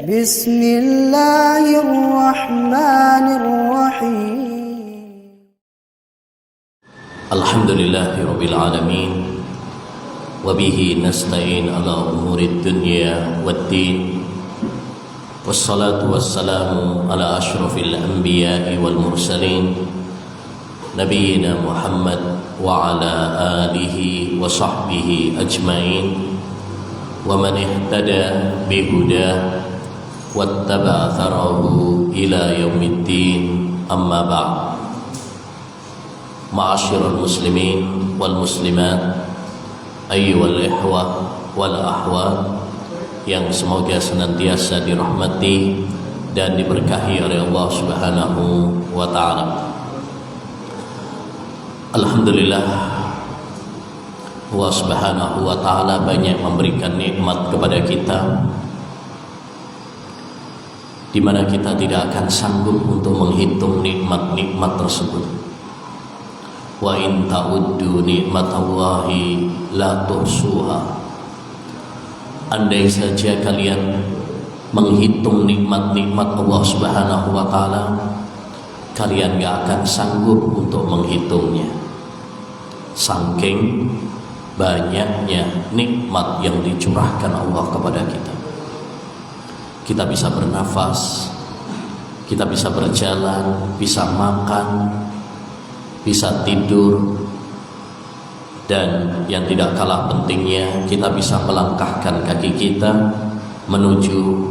بسم الله الرحمن الرحيم الحمد لله رب العالمين وبه نستعين على أمور الدنيا والدين والصلاة والسلام على أشرف الأنبياء والمرسلين نبينا محمد وعلى آله وصحبه أجمعين ومن اهتدى بهداه واتبع أثره إلى يوم الدين أما بعد معاشر المسلمين والmuslimat ayyuhal ikhwah wal akhwat yang semoga senantiasa dirahmati dan diberkahi oleh Allah Subhanahu wa taala. Alhamdulillah, Allah Subhanahu wa taala banyak memberikan nikmat kepada kita di mana kita tidak akan sanggup untuk menghitung nikmat-nikmat tersebut. Wa in ta'uddu nikmatallahi la tuhsuha. Andai saja kalian menghitung nikmat-nikmat Allah Subhanahu wa taala, kalian gak akan sanggup untuk menghitungnya. Saking banyaknya nikmat yang dicurahkan Allah kepada kita. Kita bisa bernafas, kita bisa berjalan, bisa makan, bisa tidur, dan yang tidak kalah pentingnya, kita bisa melangkahkan kaki kita menuju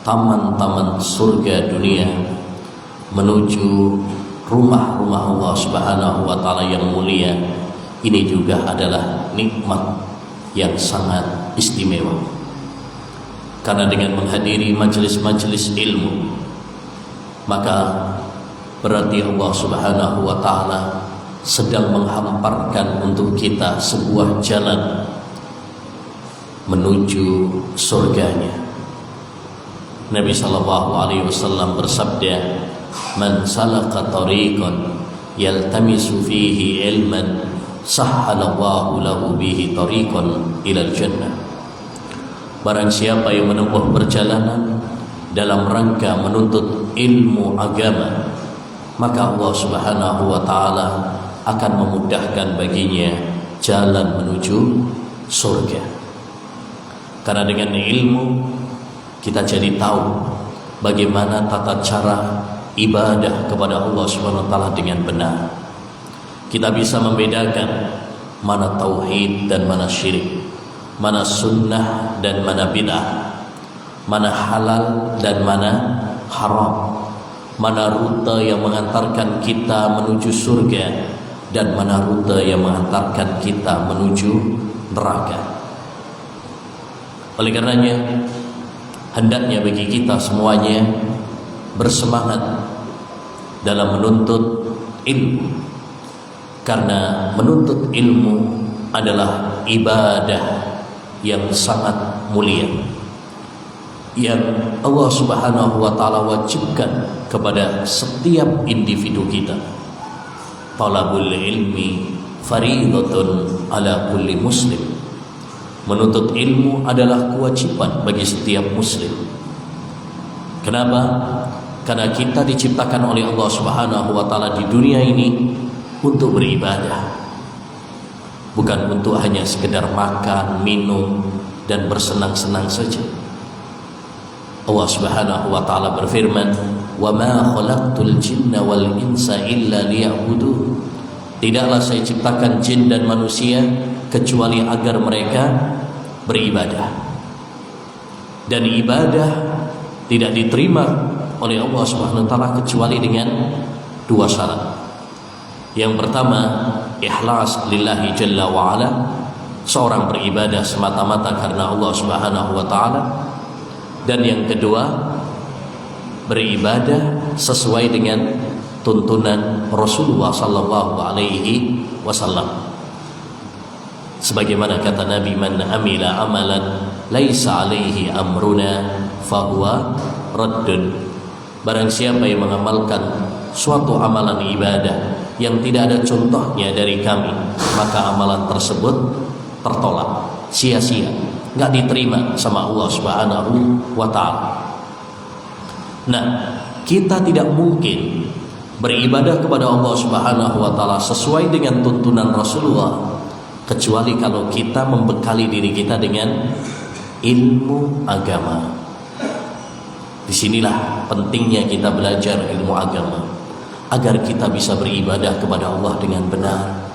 taman-taman surga dunia, menuju rumah-rumah Allah Subhanahu wa taala yang mulia. Ini juga adalah nikmat yang sangat istimewa. Karena dengan menghadiri majelis-majelis ilmu, maka berarti Allah Subhanahu wa taala sedang menghamparkan untuk kita sebuah jalan menuju surganya. Nabi sallallahu alaihi wasallam bersabda, "Man salaka tariqan yaltamisu fihi ilman, sahhalallahu lahu bihi tariqan ilal jannah." Barang siapa yang menempuh perjalanan dalam rangka menuntut ilmu agama, maka Allah Subhanahu wa taala akan memudahkan baginya jalan menuju surga. Karena dengan ilmu kita jadi tahu bagaimana tata cara ibadah kepada Allah Subhanahu wa taala dengan benar. Kita bisa membedakan mana tauhid dan mana syirik, mana sunnah dan mana bid'ah, mana halal dan mana haram, mana rute yang mengantarkan kita menuju surga dan mana rute yang mengantarkan kita menuju neraka. Oleh karenanya, hendaknya bagi kita semuanya bersemangat dalam menuntut ilmu, karena menuntut ilmu adalah ibadah yang sangat mulia yang Allah Subhanahu wa taala wajibkan kepada setiap individu kita. Talabul ilmi fariidatun ala kulli muslim. Menuntut ilmu adalah kewajiban bagi setiap muslim. Kenapa? Karena kita diciptakan oleh Allah Subhanahu wa taala di dunia ini untuk beribadah. Bukan untuk hanya sekedar makan, minum, dan bersenang-senang saja. Allah Subhanahu wa taala berfirman, "Wa ma khalaqtul jinna wal insa illa liya'budun." Tidaklah saya ciptakan jin dan manusia kecuali agar mereka beribadah. Dan ibadah tidak diterima oleh Allah Subhanahu wa taala kecuali dengan dua syarat. Yang pertama, ikhlas lillahi jalla wa ala, seorang beribadah semata-mata karena Allah Subhanahu wa taala. Dan yang kedua, beribadah sesuai dengan tuntunan Rasulullah sallallahu alaihi wasallam. Sebagaimana kata Nabi, "Man amila amalan laisa alaihi amruna fahuwa raddun." Barang siapa yang mengamalkan suatu amalan ibadah yang tidak ada contohnya dari kami, maka amalan tersebut tertolak, sia-sia, nggak diterima sama Allah Subhanahu wa Ta'ala. Nah, kita tidak mungkin beribadah kepada Allah Subhanahu wa Ta'ala sesuai dengan tuntunan Rasulullah kecuali kalau kita membekali diri kita dengan ilmu agama. Disinilah pentingnya kita belajar ilmu agama agar kita bisa beribadah kepada Allah dengan benar,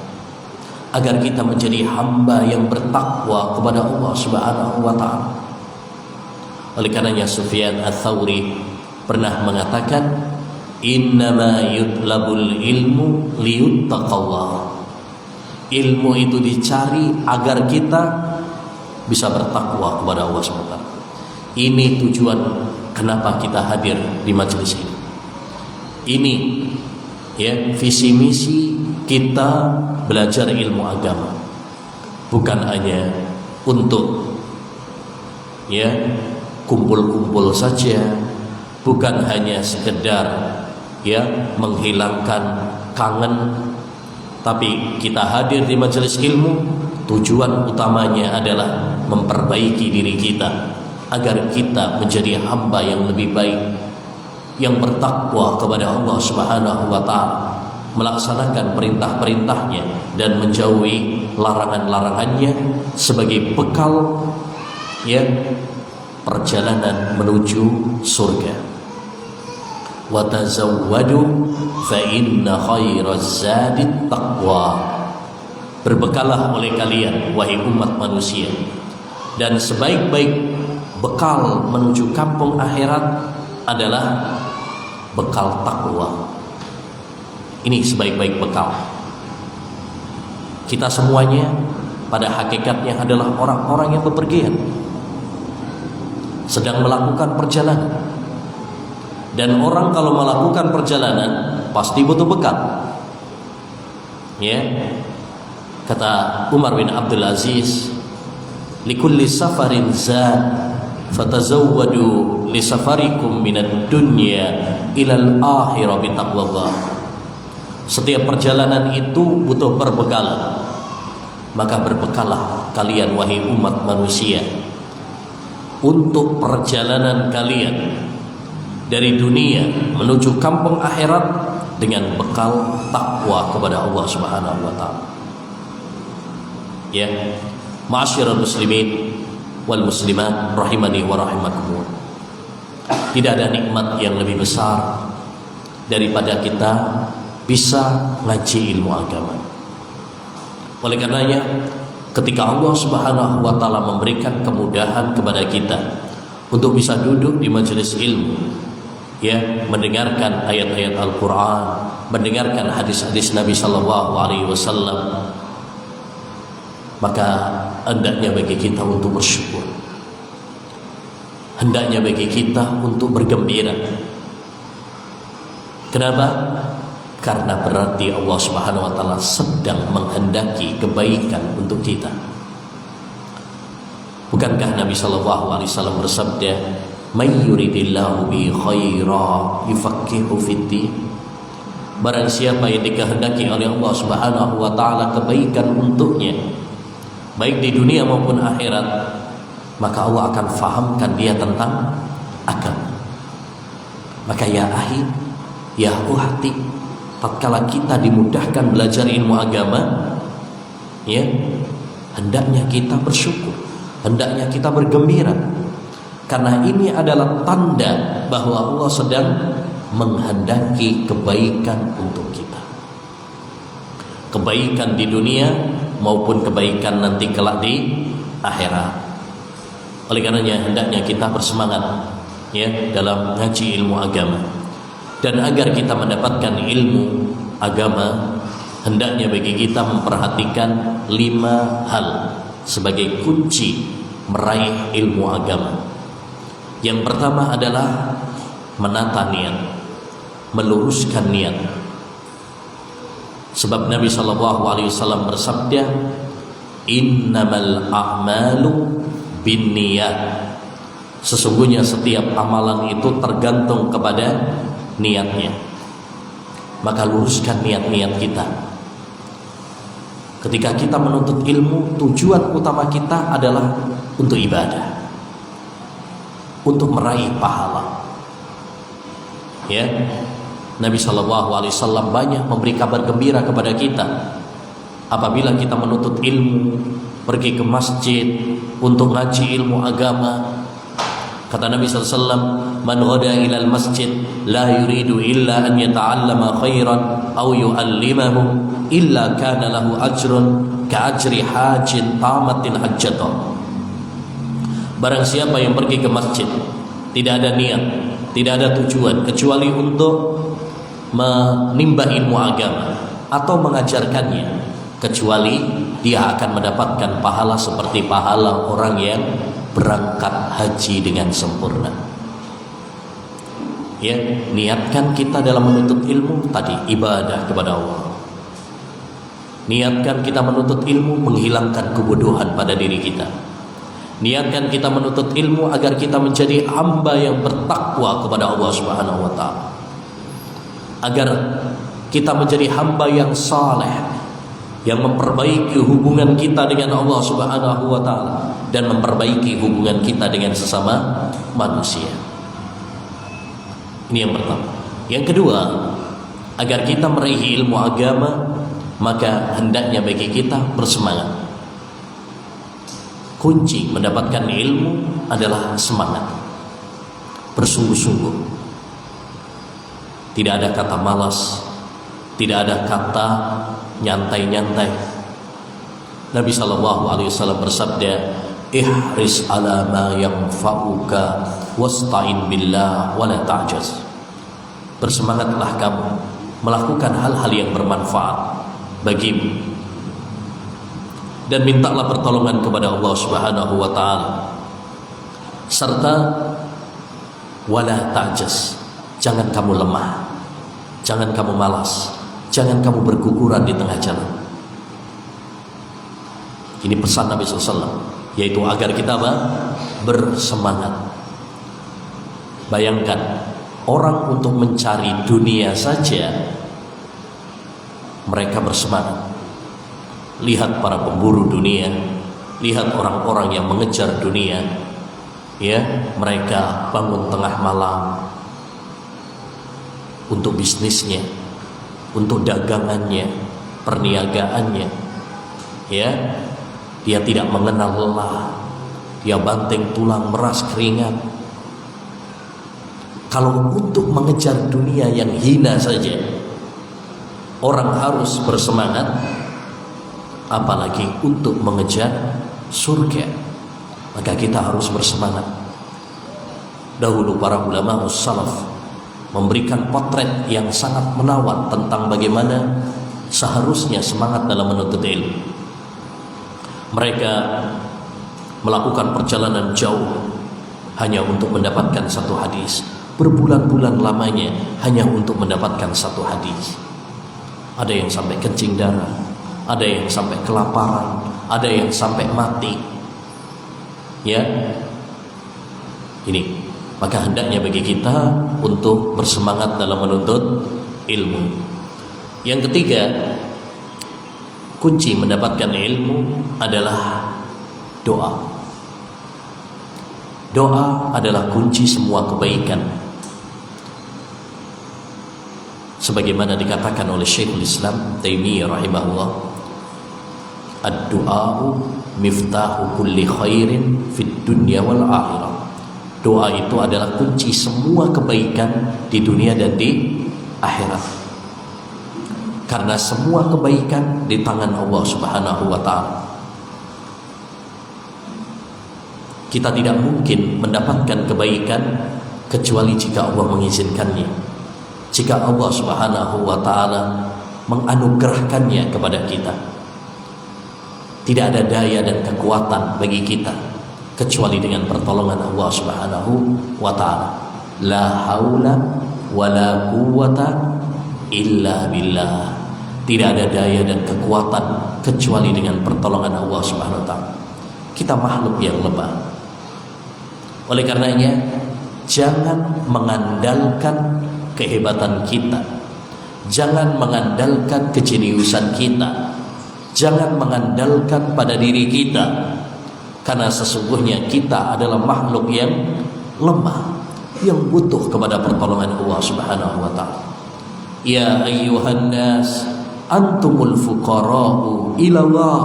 agar kita menjadi hamba yang bertakwa kepada Allah Subhanahu wa Ta'ala. Oleh karenanya Sufyan Ats-Tsauri pernah mengatakan, innama yutlabul ilmu liyuttaqallah. Ilmu itu dicari agar kita bisa bertakwa kepada Allah SWT. Ini tujuan kenapa kita hadir di majelis ini. Ini ya visi misi kita belajar ilmu agama, bukan hanya untuk ya kumpul-kumpul saja, bukan hanya sekedar ya menghilangkan kangen, tapi kita hadir di majelis ilmu tujuan utamanya adalah memperbaiki diri kita agar kita menjadi hamba yang lebih baik, yang bertakwa kepada Allah Subhanahu wa Ta'ala, melaksanakan perintah-perintahnya dan menjauhi larangan-larangannya sebagai bekal ya perjalanan menuju surga. Wa tazawwadu fa inna khairaz zadit taqwa. Berbekalah oleh kalian wahai umat manusia, dan sebaik-baik bekal menuju kampung akhirat adalah bekal takwa. Ini sebaik-baik bekal. Kita semuanya pada hakikatnya adalah orang-orang yang bepergian, sedang melakukan perjalanan. Dan orang kalau melakukan perjalanan pasti butuh bekal. Ya. Kata Umar bin Abdul Aziz, likulli safarin zad fatazawwadu li safarikum minad dunya ilal akhirah bitaqwallah. Setiap perjalanan itu butuh perbekalan, maka berbekalah kalian wahai umat manusia untuk perjalanan kalian dari dunia menuju kampung akhirat dengan bekal takwa kepada Allah Subhanahu wa Ta'ala. Ya, ma'asyiral muslimin wal muslimat rahimani wa rahimakumullah. Tidak ada nikmat yang lebih besar daripada kita bisa ngaji ilmu agama. Oleh karenanya ketika Allah Subhanahu wa Ta'ala memberikan kemudahan kepada kita untuk bisa duduk di majelis ilmu, ya, mendengarkan ayat-ayat Al-Quran, mendengarkan hadis-hadis Nabi Sallallahu Alaihi Wasallam, maka hendaknya bagi kita untuk bersyukur, hendaknya bagi kita untuk bergembira. Kenapa? Karena berarti Allah Subhanahu wa Ta'ala sedang menghendaki kebaikan untuk kita. Bukankah Nabi Sallallahu Alaihi Wasallam bersabda, "May yuridillahu bi khaira yufaqihu fiddin." Barang siapa yang dikehendaki oleh Allah Subhanahu wa Ta'ala kebaikan untuknya, baik di dunia maupun akhirat, maka Allah akan fahamkan dia tentang agama. Maka ya ahi, ya uhti, tatkala kita dimudahkan belajar ilmu agama, ya, hendaknya kita bersyukur, hendaknya kita bergembira, karena ini adalah tanda bahwa Allah sedang menghendaki kebaikan untuk kita, kebaikan di dunia maupun kebaikan nanti kelak di akhirat. Oleh karenanya hendaknya kita bersemangat, ya, dalam ngaji ilmu agama. Dan agar kita mendapatkan ilmu agama, hendaknya bagi kita memperhatikan 5 hal sebagai kunci meraih ilmu agama. Yang pertama adalah menata niat, meluruskan niat. Sebab Nabi SAW bersabda, innamal a'malu binniyat. Sesungguhnya setiap amalan itu tergantung kepada niatnya. Maka luruskan niat-niat kita. Ketika kita menuntut ilmu, tujuan utama kita adalah untuk ibadah, untuk meraih pahala. Ya, Nabi SAW banyak memberi kabar gembira kepada kita. Apabila kita menuntut ilmu, pergi ke masjid untuk ngaji ilmu agama, kata Nabi SAW, man ghada ilal masjid la yuridu illa an yata'allama khairan aw yu'allimahu illa kana lahu ajrun ka ajri hajin tamatin hajjatah. Barang siapa yang pergi ke masjid tidak ada niat, tidak ada tujuan kecuali untuk menimba ilmu agama atau mengajarkannya, kecuali dia akan mendapatkan pahala seperti pahala orang yang berangkat haji dengan sempurna. Ya, niatkan kita dalam menuntut ilmu tadi ibadah kepada Allah. Niatkan kita menuntut ilmu menghilangkan kebodohan pada diri kita. Niatkan kita menuntut ilmu agar kita menjadi hamba yang bertakwa kepada Allah Subhanahu wa taala. Agar kita menjadi hamba yang saleh, yang memperbaiki hubungan kita dengan Allah Subhanahu wa taala dan memperbaiki hubungan kita dengan sesama manusia. Ini yang pertama. Yang kedua, agar kita meraih ilmu agama, maka hendaknya bagi kita bersemangat. Kunci mendapatkan ilmu adalah semangat, bersungguh-sungguh. Tidak ada kata malas, tidak ada kata nyantai-nyantai. Nabi SAW bersabda, ihris ala ma yanfa'uka wasta'in billah wa la ta'jaz. Bersemangatlah kamu melakukan hal-hal yang bermanfaat bagimu dan mintalah pertolongan kepada Allah Subhanahu wa taala, serta wala ta'jaz, jangan kamu lemah, jangan kamu malas, jangan kamu berguguran di tengah jalan. Ini pesan Nabi SAW, yaitu agar kita bersemangat. Bayangkan, orang untuk mencari dunia saja mereka bersemangat. Lihat para pemburu dunia, lihat orang-orang yang mengejar dunia, ya, mereka bangun tengah malam untuk bisnisnya, untuk dagangannya, perniagaannya, ya. Dia tidak mengenal lelah, dia banting tulang, meras keringat. Kalau untuk mengejar dunia yang hina saja orang harus bersemangat, apalagi untuk mengejar surga, maka kita harus bersemangat. Dahulu para ulama salaf memberikan potret yang sangat menawan tentang bagaimana seharusnya semangat dalam menuntut ilmu. Mereka melakukan perjalanan jauh hanya untuk mendapatkan satu hadis, berbulan-bulan lamanya hanya untuk mendapatkan satu hadis. Ada yang sampai kencing darah, ada yang sampai kelaparan, ada yang sampai mati. Ya, ini maka hendaknya bagi kita untuk bersemangat dalam menuntut ilmu. Yang ketiga, kunci mendapatkan ilmu adalah doa. Doa adalah kunci semua kebaikan. Sebagaimana dikatakan oleh Syekhul Islam Taimiyah rahimahullah, ad-du'a'u miftahu kulli khairin fid dunya wal akhirah. Doa itu adalah kunci semua kebaikan di dunia dan di akhirat. Karena semua kebaikan di tangan Allah Subhanahu wa taala. Kita tidak mungkin mendapatkan kebaikan kecuali jika Allah mengizinkannya. Jika Allah Subhanahu wa taala menganugerahkannya kepada kita. Tidak ada daya dan kekuatan bagi kita kecuali dengan pertolongan Allah Subhanahu wa taala. La haula wala quwwata illa billah. Tidak ada daya dan kekuatan kecuali dengan pertolongan Allah Subhanahu wa taala. Kita makhluk yang lemah. Oleh karenanya, jangan mengandalkan kehebatan kita, jangan mengandalkan kejeniusan kita, Jangan mengandalkan pada diri kita, karena sesungguhnya kita adalah makhluk yang lemah, yang butuh kepada pertolongan Allah Subhanahu wa taala. Ya ayyuhan nas antumul fuqara'u ila Allah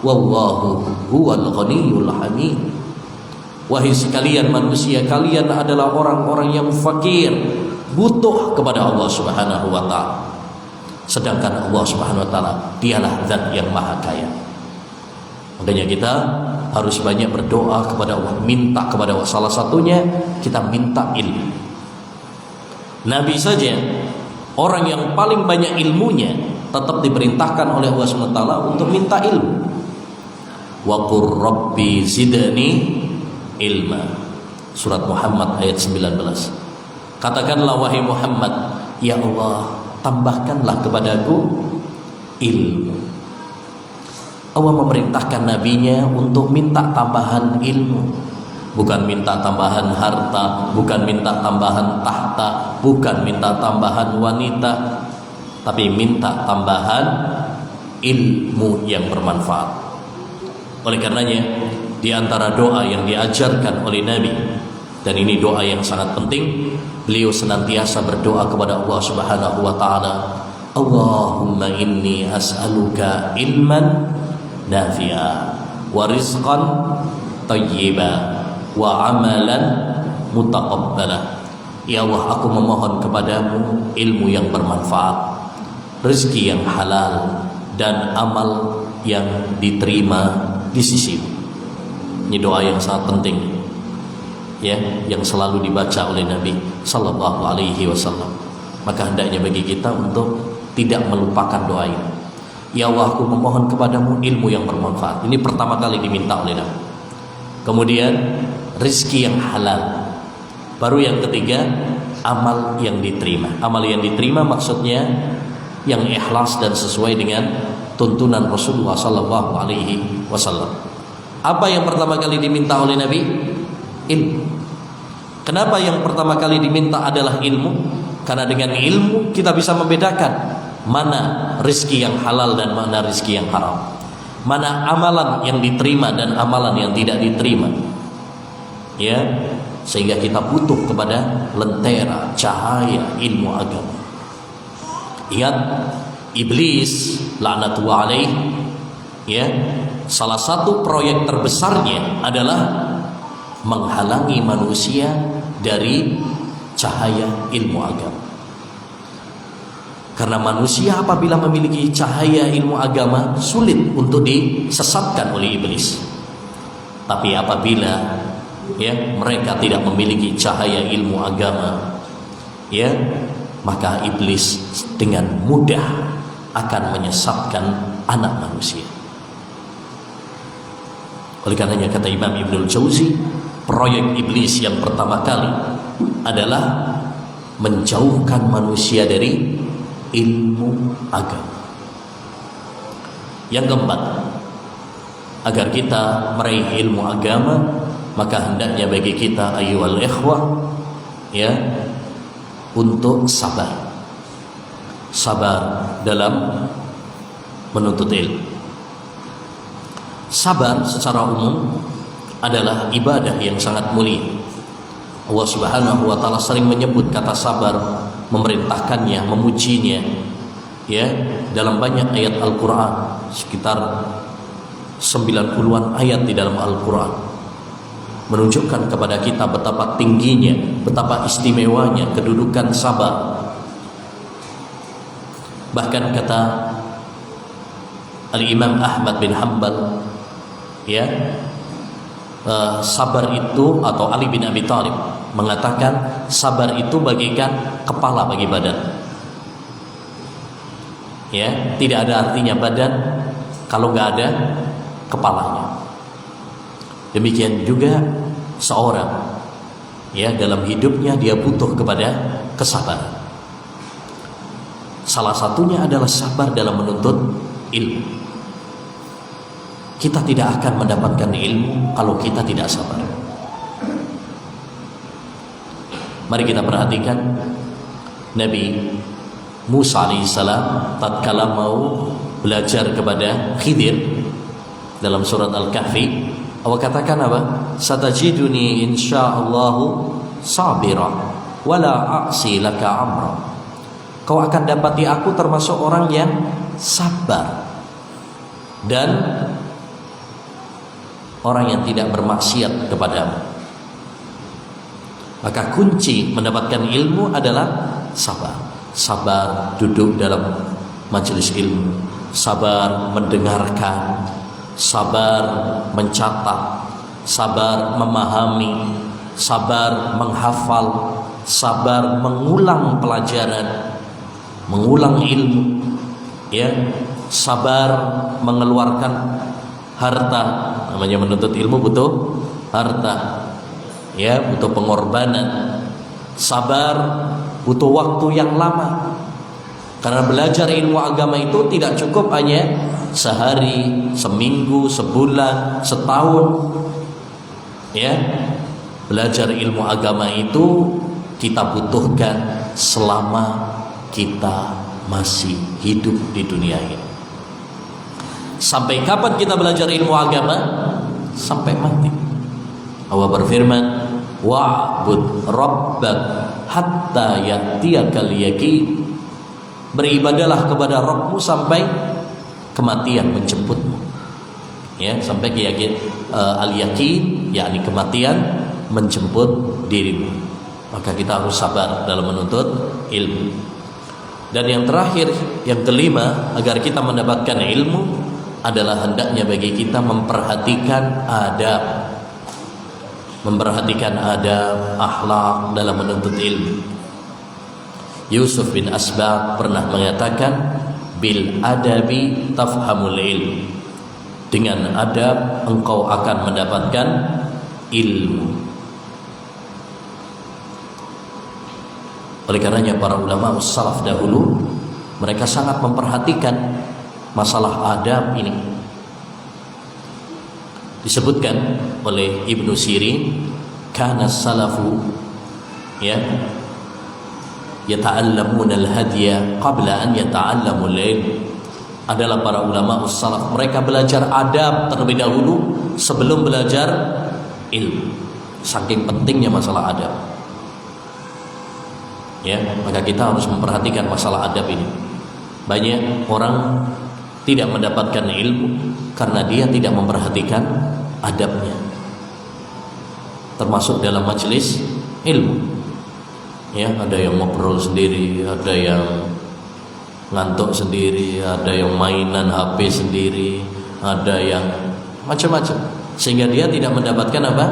wallahu huwal ghaniyyul hamid. Wahai sekalian manusia, kalian adalah orang-orang yang fakir, butuh kepada Allah Subhanahu wa taala. Sedangkan Allah Subhanahu wa taala dialah zat yang maha kaya. Makanya kita harus banyak berdoa kepada Allah, minta kepada Allah. Salah satunya kita minta ilmu. Nabi saja, orang yang paling banyak ilmunya, tetap diperintahkan oleh Allah Subhanahu wa taala untuk minta ilmu. Wa qur rabbi zidni ilma. Surat Muhammad ayat 19. Katakanlah wahai Muhammad, ya Allah, tambahkanlah kepadaku ilmu. Allah memerintahkan nabinya untuk minta tambahan ilmu, bukan minta tambahan harta, bukan minta tambahan tahta, bukan minta tambahan wanita, tapi minta tambahan ilmu yang bermanfaat. Oleh karenanya, di antara doa yang diajarkan oleh Nabi, dan ini doa yang sangat penting, beliau senantiasa berdoa kepada Allah Subhanahu wa taala, Allahumma inni as'aluka ilman nafi'a wa rizqan thayyiba wa amalan mutaqabbala. Ya Allah, aku memohon kepadamu ilmu yang bermanfaat, rezeki yang halal, dan amal yang diterima di sisimu. Ini doa yang sangat penting, ya, yang selalu dibaca oleh Nabi Sallallahu Alaihi Wasallam. Maka hendaknya bagi kita untuk tidak melupakan doa ini. Ya Allah, aku memohon kepadamu ilmu yang bermanfaat. Ini pertama kali diminta oleh Nabi. Kemudian rezeki yang halal. Baru yang ketiga, amal yang diterima. Amal yang diterima maksudnya yang ikhlas dan sesuai dengan tuntunan Rasulullah Sallallahu Alaihi Wasallam. Apa yang pertama kali diminta oleh Nabi? Ilmu. Kenapa yang pertama kali diminta adalah ilmu? Karena dengan ilmu kita bisa membedakan mana rezeki yang halal dan mana rezeki yang haram, mana amalan yang diterima dan amalan yang tidak diterima, ya, sehingga kita butuh kepada lentera cahaya ilmu agama. Ingat, iblis laknatullah alaih, ya, salah satu proyek terbesarnya adalah menghalangi manusia dari cahaya ilmu agama. Karena manusia apabila memiliki cahaya ilmu agama, sulit untuk disesatkan oleh iblis. Tapi apabila, ya, mereka tidak memiliki cahaya ilmu agama, ya, maka iblis dengan mudah akan menyesatkan anak manusia. Oleh karenanya kata Imam Ibnul Jauzi, proyek iblis yang pertama kali adalah menjauhkan manusia dari ilmu agama. Yang keempat, agar kita meraih ilmu agama, maka hendaknya bagi kita ayyuhal ikhwah, ya, untuk sabar. Sabar dalam menuntut ilmu. Sabar secara umum adalah ibadah yang sangat mulia. Allah Subhanahu wa taala sering menyebut kata sabar, memerintahkannya, memujinya, ya, dalam banyak ayat Al-Qur'an, sekitar 90-an ayat di dalam Al-Qur'an, menunjukkan kepada kita betapa tingginya, betapa istimewanya kedudukan sabar. Bahkan kata Al-Imam Ahmad bin Hanbal, ya, sabar itu, atau Ali bin Abi Thalib mengatakan sabar itu bagaikan kepala bagi badan. Ya, tidak ada artinya badan kalau nggak ada kepalanya. Demikian juga seorang, ya, dalam hidupnya dia butuh kepada kesabaran. Salah satunya adalah sabar dalam menuntut ilmu. Kita tidak akan mendapatkan ilmu kalau kita tidak sabar. Mari kita perhatikan Nabi Musa alaihissalam tatkala mau belajar kepada Khidir dalam surat Al-Kahfi, Allah katakan apa? Satajiduni insyaallahu sabira wala a'si laka amra. Kau akan dapati aku termasuk orang yang sabar dan orang yang tidak bermaksiat kepadamu. Maka kunci mendapatkan ilmu adalah sabar. Sabar duduk dalam majelis ilmu, sabar mendengarkan, sabar mencatat, sabar memahami, sabar menghafal, sabar mengulang pelajaran, mengulang ilmu, ya, sabar mengeluarkan harta. Namanya menuntut ilmu butuh harta, ya, butuh pengorbanan. Sabar butuh waktu yang lama, karena belajar ilmu agama itu tidak cukup hanya sehari, seminggu, sebulan, setahun, ya. Belajar ilmu agama itu kita butuhkan selama kita masih hidup di dunia ini. Sampai kapan kita belajar ilmu agama? Sampai mati. Allah berfirman, wa'bud rabbak hatta ya'tiyakal yaqin. Beribadalah kepada Rabbmu sampai kematian menjemputmu, ya, sampai al-yaqin, yakni kematian menjemput dirimu. Maka kita harus sabar dalam menuntut ilmu. Dan yang terakhir, yang kelima, agar kita mendapatkan ilmu adalah hendaknya bagi kita memperhatikan adab, akhlak dalam menuntut ilmu. Yusuf bin Asbaq pernah mengatakan, bil adabi tafhamul ilm. Dengan adab engkau akan mendapatkan ilmu. Oleh karenanya para ulama salaf dahulu mereka sangat memperhatikan masalah adab ini. Disebutkan oleh Ibnu Sirin, kana salafu, ya, yata'allamuna al-hadiya qabla an yata'allamul ilm. Adalah para ulama salaf, mereka belajar adab terlebih dahulu sebelum belajar ilmu. Saking pentingnya masalah adab, ya, maka kita harus memperhatikan masalah adab ini. Banyak orang tidak mendapatkan ilmu karena dia tidak memperhatikan adabnya, termasuk dalam majelis ilmu. Ya, ada yang ngobrol sendiri, ada yang ngantuk sendiri, ada yang mainan HP sendiri, ada yang macam-macam, sehingga dia tidak mendapatkan apa?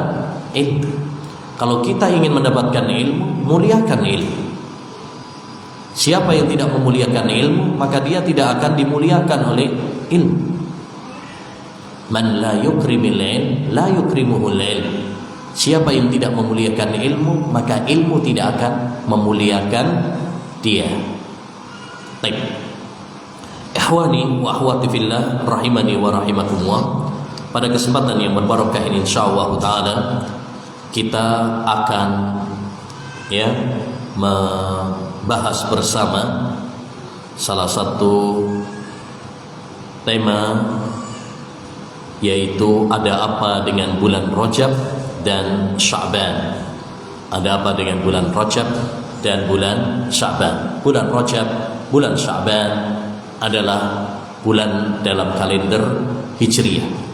Ilmu. Kalau kita ingin mendapatkan ilmu, muliakan ilmu. Siapa yang tidak memuliakan ilmu, maka dia tidak akan dimuliakan oleh ilmu. Man la yukrimil ilm, la yukrimuhul ilm. Siapa yang tidak memuliakan ilmu, maka ilmu tidak akan memuliakan dia. Baik. Ikhwani wa akhwati fillah rahimani wa rahimakumullah. Pada kesempatan yang berbarokah ini insyaallah taala kita akan, ya, membahas bersama salah satu tema, yaitu ada apa dengan bulan Rajab dan Sya'ban. Ada apa dengan bulan Rajab dan bulan Sya'ban? Bulan Rajab, bulan Sya'ban adalah bulan dalam kalender Hijriah.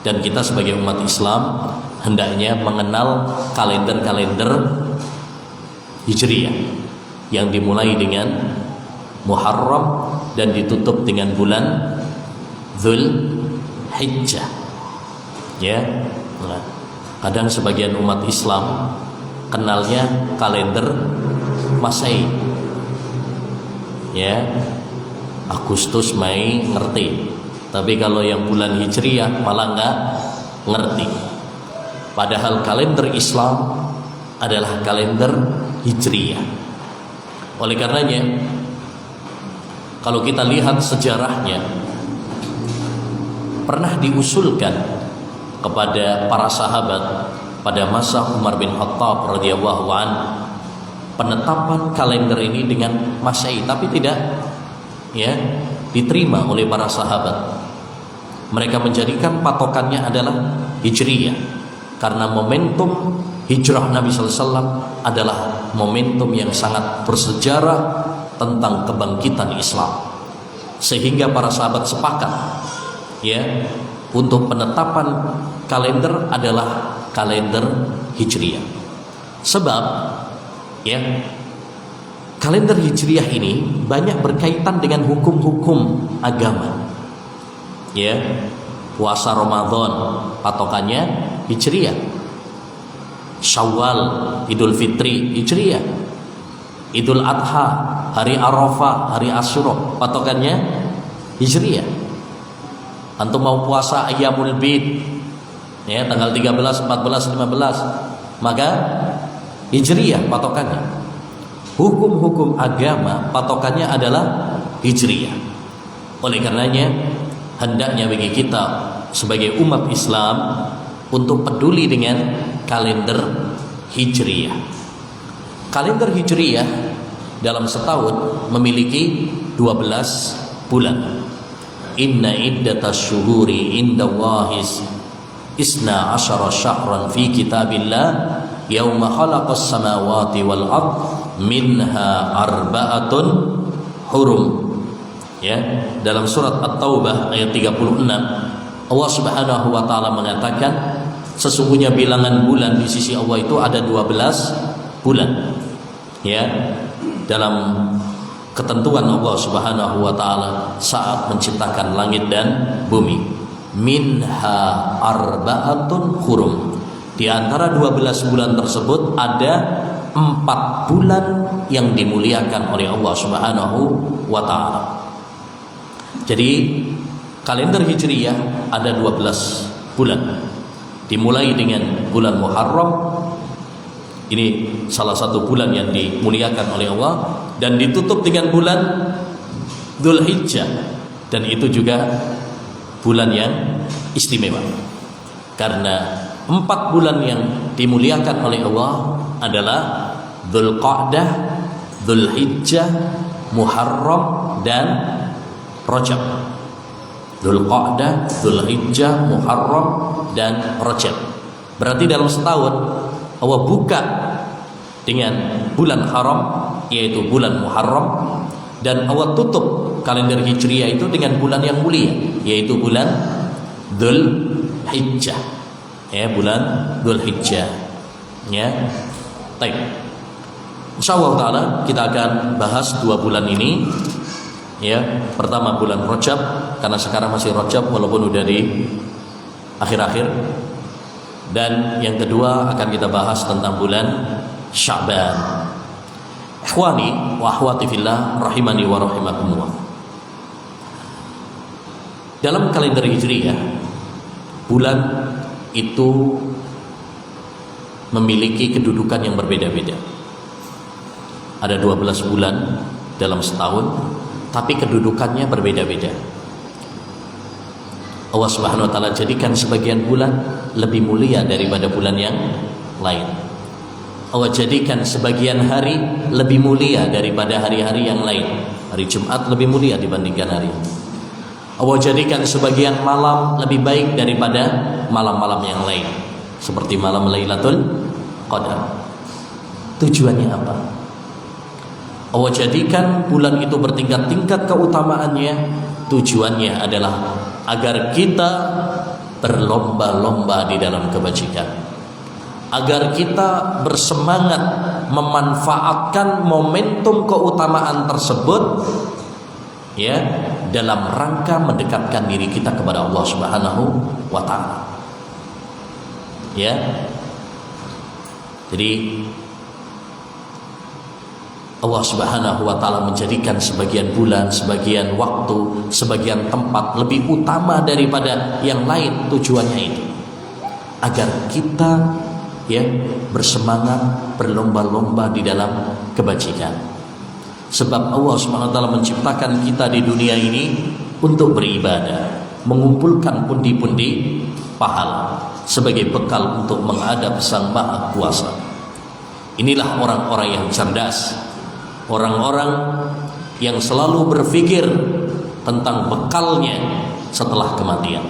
Dan kita sebagai umat Islam hendaknya mengenal kalender-kalender Hijriah yang dimulai dengan Muharram dan ditutup dengan bulan Dzulhijjah. Ya. Nah, kadang sebagian umat Islam kenalnya kalender Masehi, ya, Agustus, Mei ngerti, tapi kalau yang bulan Hijriah malah nggak ngerti. Padahal kalender Islam adalah kalender Hijriah. Oleh karenanya, kalau kita lihat sejarahnya, pernah diusulkan kepada para sahabat pada masa Umar bin Khattab radhiyallahu anhu penetapan kalender ini dengan Masehi, tapi tidak diterima oleh para sahabat. Mereka menjadikan patokannya adalah Hijriyah, karena momentum hijrah Nabi SAW adalah momentum yang sangat bersejarah tentang kebangkitan Islam, sehingga para sahabat sepakat ya untuk penetapan kalender adalah kalender Hijriyah. Sebab ya kalender Hijriyah ini banyak berkaitan dengan hukum-hukum agama. Ya, puasa Ramadan patokannya Hijriyah. Syawal, Idul Fitri Hijriyah. Idul Adha, hari Arafah, hari Asyura patokannya Hijriyah. Antum mau puasa Ayyamul Bid ya tanggal 13, 14, 15, maka Hijriyah patokannya. Hukum-hukum agama patokannya adalah Hijriyah. Oleh karenanya hendaknya bagi kita sebagai umat Islam untuk peduli dengan kalender Hijriyah. Kalender Hijriyah dalam setahun memiliki 12 bulan. Inna iddatas syuhuri indallahis isna asyara syahran fi kitabillah yauma khalaqas samawati wal ard minha arba'atun hurum. Ya, dalam surat At-Taubah ayat 36 Allah Subhanahu wa taala mengatakan sesungguhnya bilangan bulan di sisi Allah itu ada 12 bulan. Ya, dalam ketentuan Allah Subhanahu wa taala saat menciptakan langit dan bumi. Minha arba'atun hurum. Di antara 12 bulan tersebut ada 4 bulan yang dimuliakan oleh Allah Subhanahu wa taala. Jadi kalender Hijriyah ada 12 bulan. Dimulai dengan bulan Muharram. Ini salah satu bulan yang dimuliakan oleh Allah, dan ditutup dengan bulan Dzulhijjah, dan itu juga bulan yang istimewa karena 4 bulan yang dimuliakan oleh Allah adalah Dzulqa'dah, Dzulhijjah, Muharram dan Rajab. Dzulqa'dah, Dzulhijjah, Muharram dan Rajab. Berarti dalam setahun Allah buka dengan bulan haram yaitu bulan Muharram, dan Allah tutup kalender Hijriyah itu dengan bulan yang mulia yaitu bulan Dzulhijjah. Ya, bulan Dzulhijjah. Ya. Baik. Insyaallah taala kita akan bahas 2 bulan ini. Ya, pertama bulan Rajab, karena sekarang masih Rajab walaupun udah di akhir-akhir. Dan yang kedua akan kita bahas tentang bulan Sya'ban. Ikhwani wa akhwati fillah rahimani wa rahimakumullah. Dalam kalender Hijriyah, bulan itu memiliki kedudukan yang berbeda-beda. Ada 12 bulan dalam setahun, tapi kedudukannya berbeda-beda. Allah Subhanahu wa taala jadikan sebagian bulan lebih mulia daripada bulan yang lain. Allah jadikan sebagian hari lebih mulia daripada hari-hari yang lain. Hari Jumat lebih mulia dibandingkan hari ini. Allah jadikan sebagian malam lebih baik daripada malam-malam yang lain, seperti malam Lailatul Qadar. Tujuannya apa? Allah jadikan bulan itu bertingkat-tingkat keutamaannya. Tujuannya adalah agar kita berlomba-lomba di dalam kebajikan, agar kita bersemangat memanfaatkan momentum keutamaan tersebut ya dalam rangka mendekatkan diri kita kepada Allah Subhanahu wa taala. Ya. Jadi Allah Subhanahu wa taala menjadikan sebagian bulan, sebagian waktu, sebagian tempat lebih utama daripada yang lain. Tujuannya itu agar kita ya bersemangat berlomba-lomba di dalam kebajikan. Sebab Allah Subhanahu wa taala menciptakan kita di dunia ini untuk beribadah, mengumpulkan pundi-pundi pahala sebagai bekal untuk menghadap Sang Maha Kuasa. Inilah orang-orang yang cerdas, orang-orang yang selalu berpikir tentang bekalnya setelah kematian.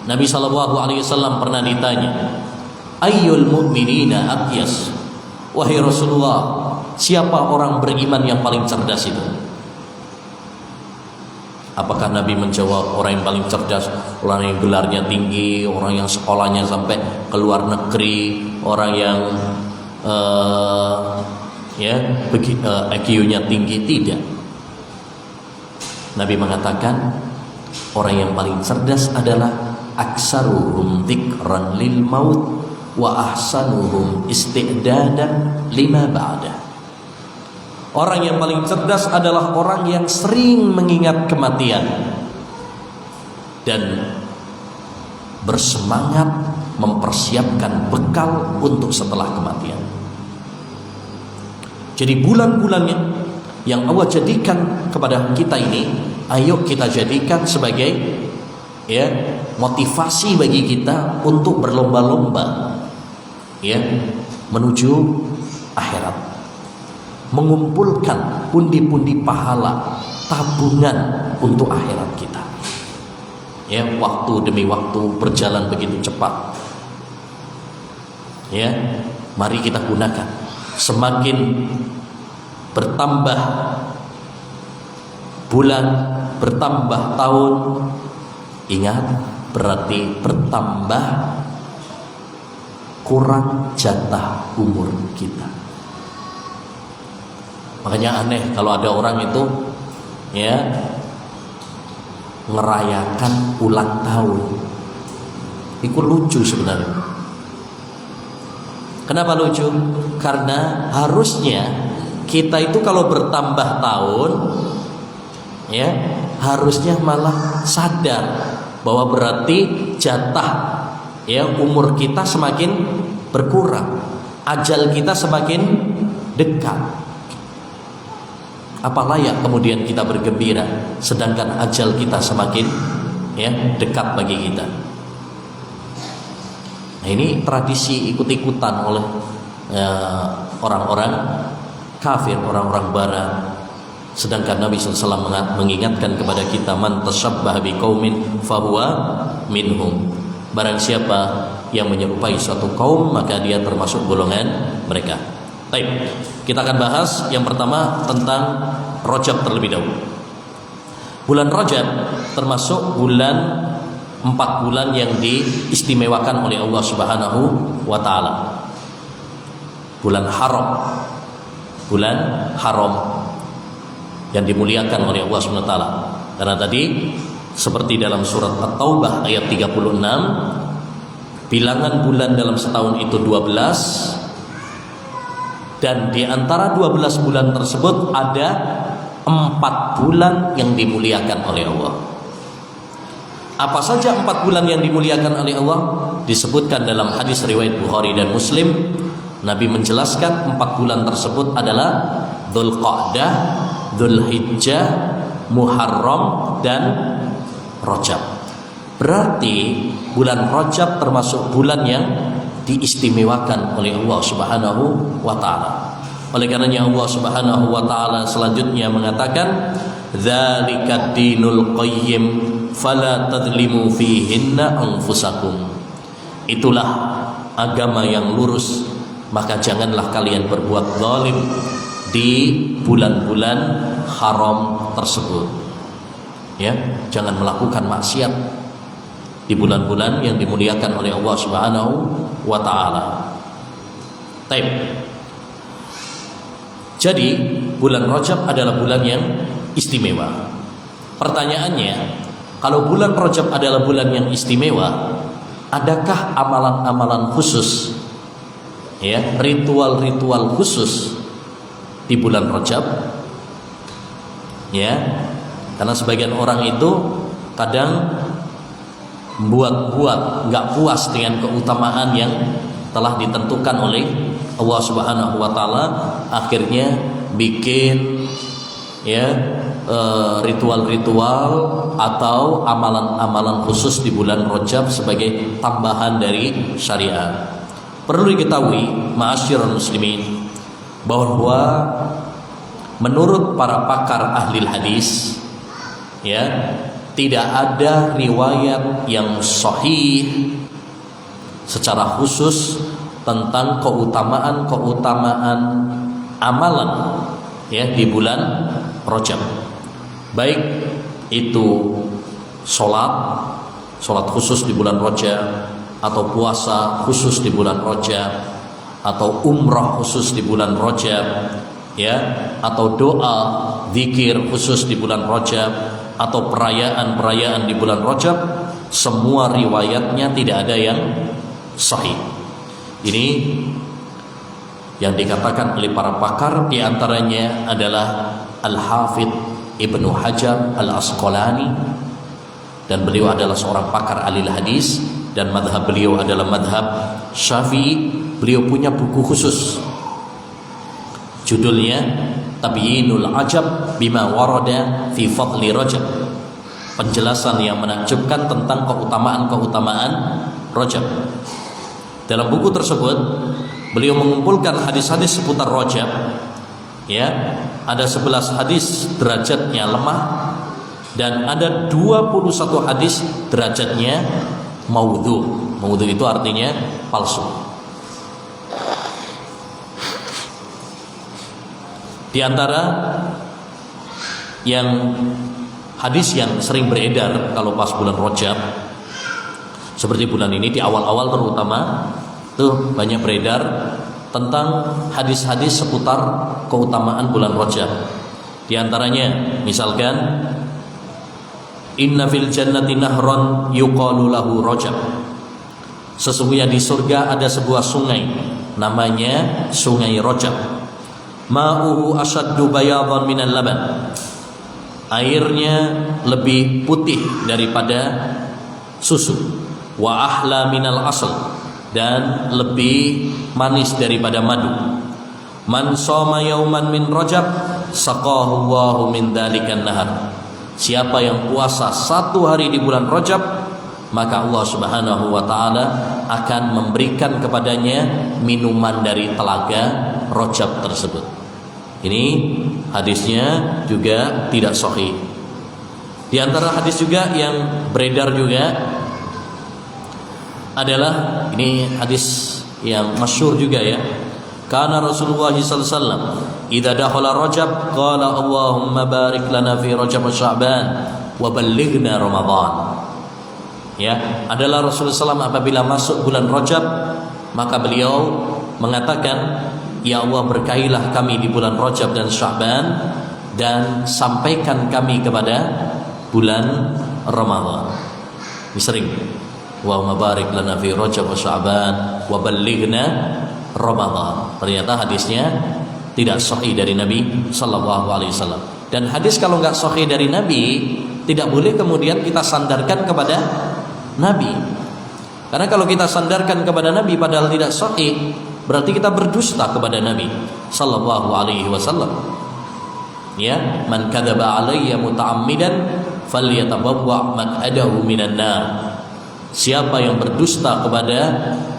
Nabi SAW pernah ditanya, ayyul mu'minina aqyas? Wahai Rasulullah, siapa orang beriman yang paling cerdas itu? Apakah Nabi menjawab orang yang paling cerdas, orang yang gelarnya tinggi, orang yang sekolahnya sampai ke luar negeri, orang yang IQ-nya tinggi? Tidak. Nabi mengatakan orang yang paling cerdas adalah aksaruhum dzikran lil maut wa ahsanuhum isti'dadan lima ba'da. Orang yang paling cerdas adalah orang yang sering mengingat kematian dan bersemangat mempersiapkan bekal untuk setelah kematian. Jadi bulan-bulannya yang Allah jadikan kepada kita ini, ayo kita jadikan sebagai motivasi bagi kita untuk berlomba-lomba menuju akhirat, mengumpulkan pundi-pundi pahala, tabungan untuk akhirat kita. Waktu demi waktu berjalan begitu cepat. Mari kita gunakan. Semakin bertambah bulan, bertambah tahun, ingat berarti bertambah kurang jatah umur kita. Makanya aneh kalau ada orang itu ngerayakan ulang tahun. Itu lucu sebenarnya. Kenapa lucu? Karena harusnya kita itu kalau bertambah tahun harusnya malah sadar bahwa berarti jatah umur kita semakin berkurang, ajal kita semakin dekat. Apa layak kemudian kita bergembira sedangkan ajal kita semakin dekat bagi kita. Nah, ini tradisi ikut-ikutan oleh orang-orang kafir, orang-orang barat. Sedangkan Nabi SAW mengingatkan kepada kita, man tashabbaha biqaumin fahuwa minhum. Barang siapa yang menyerupai suatu kaum, maka dia termasuk golongan mereka. Baik, kita akan bahas yang pertama tentang Rajab terlebih dahulu. Bulan Rajab termasuk 4 bulan yang diistimewakan oleh Allah Subhanahu wa taala. Bulan haram yang dimuliakan oleh Allah Subhanahu wa taala. Karena tadi seperti dalam surat At-Taubah ayat 36, bilangan bulan dalam setahun itu 12, dan di antara 12 bulan tersebut ada 4 bulan yang dimuliakan oleh Allah. Apa saja 4 bulan yang dimuliakan oleh Allah? Disebutkan dalam hadis riwayat Bukhari dan Muslim. Nabi menjelaskan 4 bulan tersebut adalah Dzulqa'dah, Dzulhijjah, Muharram, dan Rajab. Berarti bulan Rajab termasuk bulan yang diistimewakan oleh Allah Subhanahu wa taala. Oleh karenanya Allah Subhanahu wa taala selanjutnya mengatakan, "Dzalika dinul qayyim fala tadlimu fihinna anfusakum." Itulah agama yang lurus, maka janganlah kalian berbuat zalim di bulan-bulan haram tersebut. Jangan melakukan maksiat di bulan-bulan yang dimuliakan oleh Allah Subhanahu wa taala. Baik. Jadi bulan Rajab adalah bulan yang istimewa. Pertanyaannya, kalau bulan Rajab adalah bulan yang istimewa, adakah amalan-amalan khusus, ritual-ritual khusus di bulan Rajab? Karena sebagian orang itu kadang buat nggak puas dengan keutamaan yang telah ditentukan oleh Allah Subhanahu wa taala, akhirnya bikin ritual-ritual atau amalan-amalan khusus di bulan Rajab sebagai tambahan dari syariat. Perlu diketahui ma'asyiral muslimin bahwa menurut para pakar ahli hadis ya, tidak ada riwayat yang sahih secara khusus tentang keutamaan amalan ya di bulan Rajab. Baik itu sholat khusus di bulan Rajab, atau puasa khusus di bulan Rajab, atau umrah khusus di bulan Rajab, ya, atau doa, zikir khusus di bulan Rajab, atau perayaan di bulan Rajab, semua riwayatnya tidak ada yang sahih. Ini yang dikatakan oleh para pakar, di antaranya adalah Al-Hafidh Ibnu Hajar Al-Asqalani, dan beliau adalah seorang pakar ahli hadis, dan madhab beliau adalah madhab Syafi'i. Beliau punya buku khusus, judulnya Tabyinul Ajab Bima Warada Fi Fadli Rajab, penjelasan yang menakjubkan tentang keutamaan Rajab. Dalam buku tersebut beliau mengumpulkan hadis-hadis seputar Rajab, ya, ada 11 hadis derajatnya lemah, dan ada 21 hadis derajatnya maudhu. Maudhu itu artinya palsu. Di antara yang hadis yang sering beredar kalau pas bulan Rajab, seperti bulan ini di awal-awal terutama, tuh banyak beredar tentang hadis-hadis seputar keutamaan bulan Rajab. Di antaranya misalkan, inna fil jannati nahran yuqalu lahu Rajab, sesungguhnya di surga ada sebuah sungai namanya Sungai Rajab. Ma'uhu asyaddu bayadan minal laban, airnya lebih putih daripada susu. Wa ahla minal asl, dan lebih manis daripada madu. Man shoma yauman min Rajab saqahu Allahu min dzalikan nahar, siapa yang puasa 1 hari di bulan Rajab, maka Allah Subhanahu wa taala akan memberikan kepadanya minuman dari telaga Rajab tersebut. Ini hadisnya juga tidak sahih. Di antara hadis juga yang beredar juga adalah, ini hadis yang masyhur juga ya, karena Rasulullah sallallahu alaihi wasallam idza dakhala Rajab qala Allahumma barik lana fi Rajab wa Sya'ban wa ballighna Ramadan. Ya, adalah Rasulullah SAW apabila masuk bulan Rajab, maka beliau mengatakan, ya Allah, berkailah kami di bulan Rajab dan Sya'ban, dan sampaikan kami kepada bulan Ramadan. Ini sering, Allahumma barik lana fi Rajab wa Sya'ban wa ballighna Ramadan. Ternyata hadisnya tidak sahih dari Nabi sallallahu alaihi wasallam. Dan hadis kalau enggak sahih dari Nabi, tidak boleh kemudian kita sandarkan kepada Nabi. Karena kalau kita sandarkan kepada Nabi padahal tidak sahih, berarti kita berdusta kepada Nabi sallallahu alaihi wasallam. Ya, man kadzaba alayya muta'ammidan falyatabawwa maq'adahu minan nar. Siapa yang berdusta kepada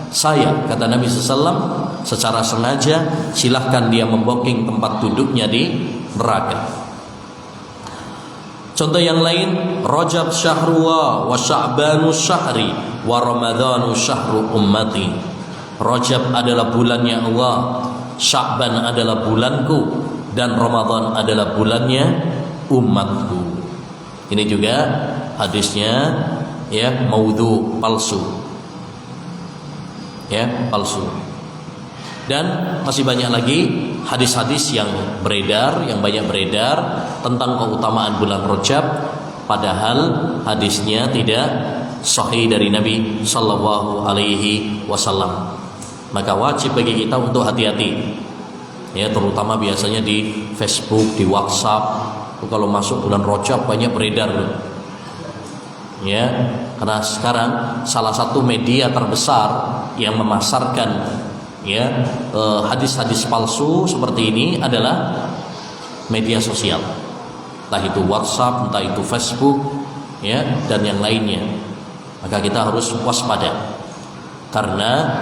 saya, kata Nabi SAW, secara sengaja, silahkan dia membooking tempat duduknya di neraka. Contoh yang lain, Rajab syahru wa Sya'banu syahri wa Ramadhanu syahru ummati. Rajab adalah bulannya Allah, Sya'ban adalah bulanku, dan Ramadan adalah bulannya umatku. Ini juga hadisnya ya maudhu, palsu. Ya, palsu. Dan masih banyak lagi hadis-hadis yang beredar, yang banyak beredar tentang keutamaan bulan Rajab, padahal hadisnya tidak sahih dari Nabi sallallahu alaihi wasallam. Maka wajib bagi kita untuk hati-hati. Ya, terutama biasanya di Facebook, di WhatsApp. Kalau masuk bulan Rajab banyak beredar. Ya, karena sekarang salah satu media terbesar yang memasarkan ya hadis-hadis palsu seperti ini adalah media sosial, entah itu WhatsApp, entah itu Facebook, ya, dan yang lainnya. Maka kita harus waspada, karena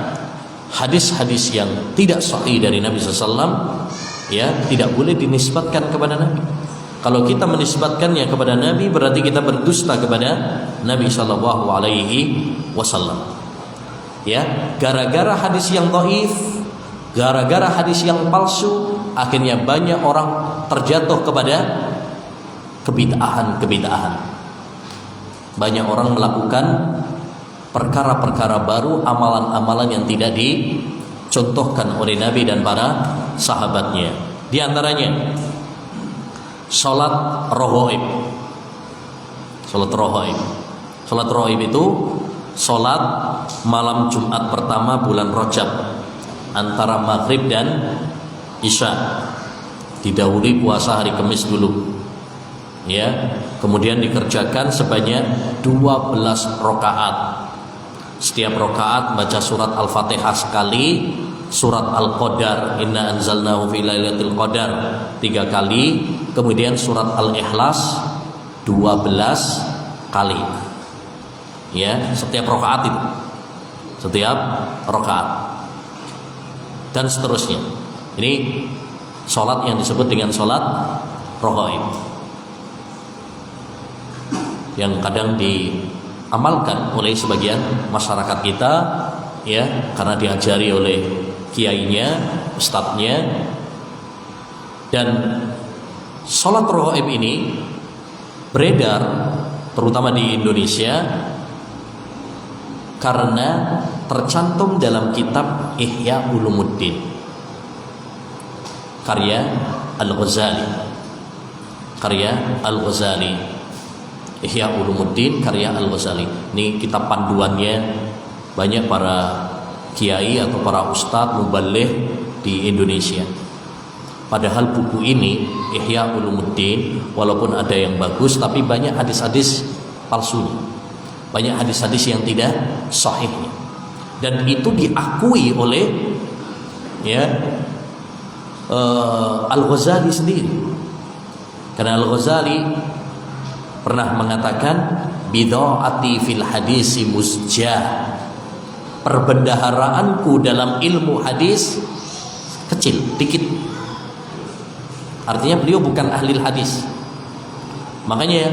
hadis-hadis yang tidak sahih dari Nabi SAW ya tidak boleh dinisbatkan kepada Nabi. Kalau kita menisbatkannya kepada Nabi, berarti kita berdusta kepada Nabi Shallallahu Alaihi Wasallam. Ya, gara-gara hadis yang dhaif, gara-gara hadis yang palsu, akhirnya banyak orang terjatuh kepada kebid'ahan. Banyak orang melakukan perkara-perkara baru, amalan-amalan yang tidak dicontohkan oleh Nabi dan para sahabatnya. Di antaranya salat rohaib. Salat rohaib itu salat malam Jumat pertama bulan Rajab antara maghrib dan isya. Didahului puasa hari Kamis dulu. Ya, kemudian dikerjakan sebanyak 12 rakaat. Setiap rakaat baca surat Al-Fatihah sekali, surat Al-Qadar, inna anzalnahu fi lailatul qadar 3 kali, kemudian surat Al-Ikhlas 12 kali. Ya, setiap rakaat itu. Setiap rakaat. Dan seterusnya. Ini salat yang disebut dengan salat rohaib, yang kadang diamalkan oleh sebagian masyarakat kita, ya, karena diajari oleh kiainya, ustadznya. Dan salat rohaib ini beredar terutama di Indonesia karena tercantum dalam kitab Ihya Ulumuddin karya Al-Ghazali. Ihya Ulumuddin karya Al-Ghazali. Ini kitab panduannya banyak para kiai atau para ustadz mubaligh di Indonesia. Padahal buku ini Ihya Ulumuddin walaupun ada yang bagus, tapi banyak hadis-hadis palsunya, banyak hadis-hadis yang tidak sahihnya. Dan itu diakui oleh Al-Ghazali sendiri. Karena Al-Ghazali pernah mengatakan bid'ati fil hadisi musjah. Perbendaharaanku dalam ilmu hadis kecil, dikit. Artinya beliau bukan ahli hadis. Makanya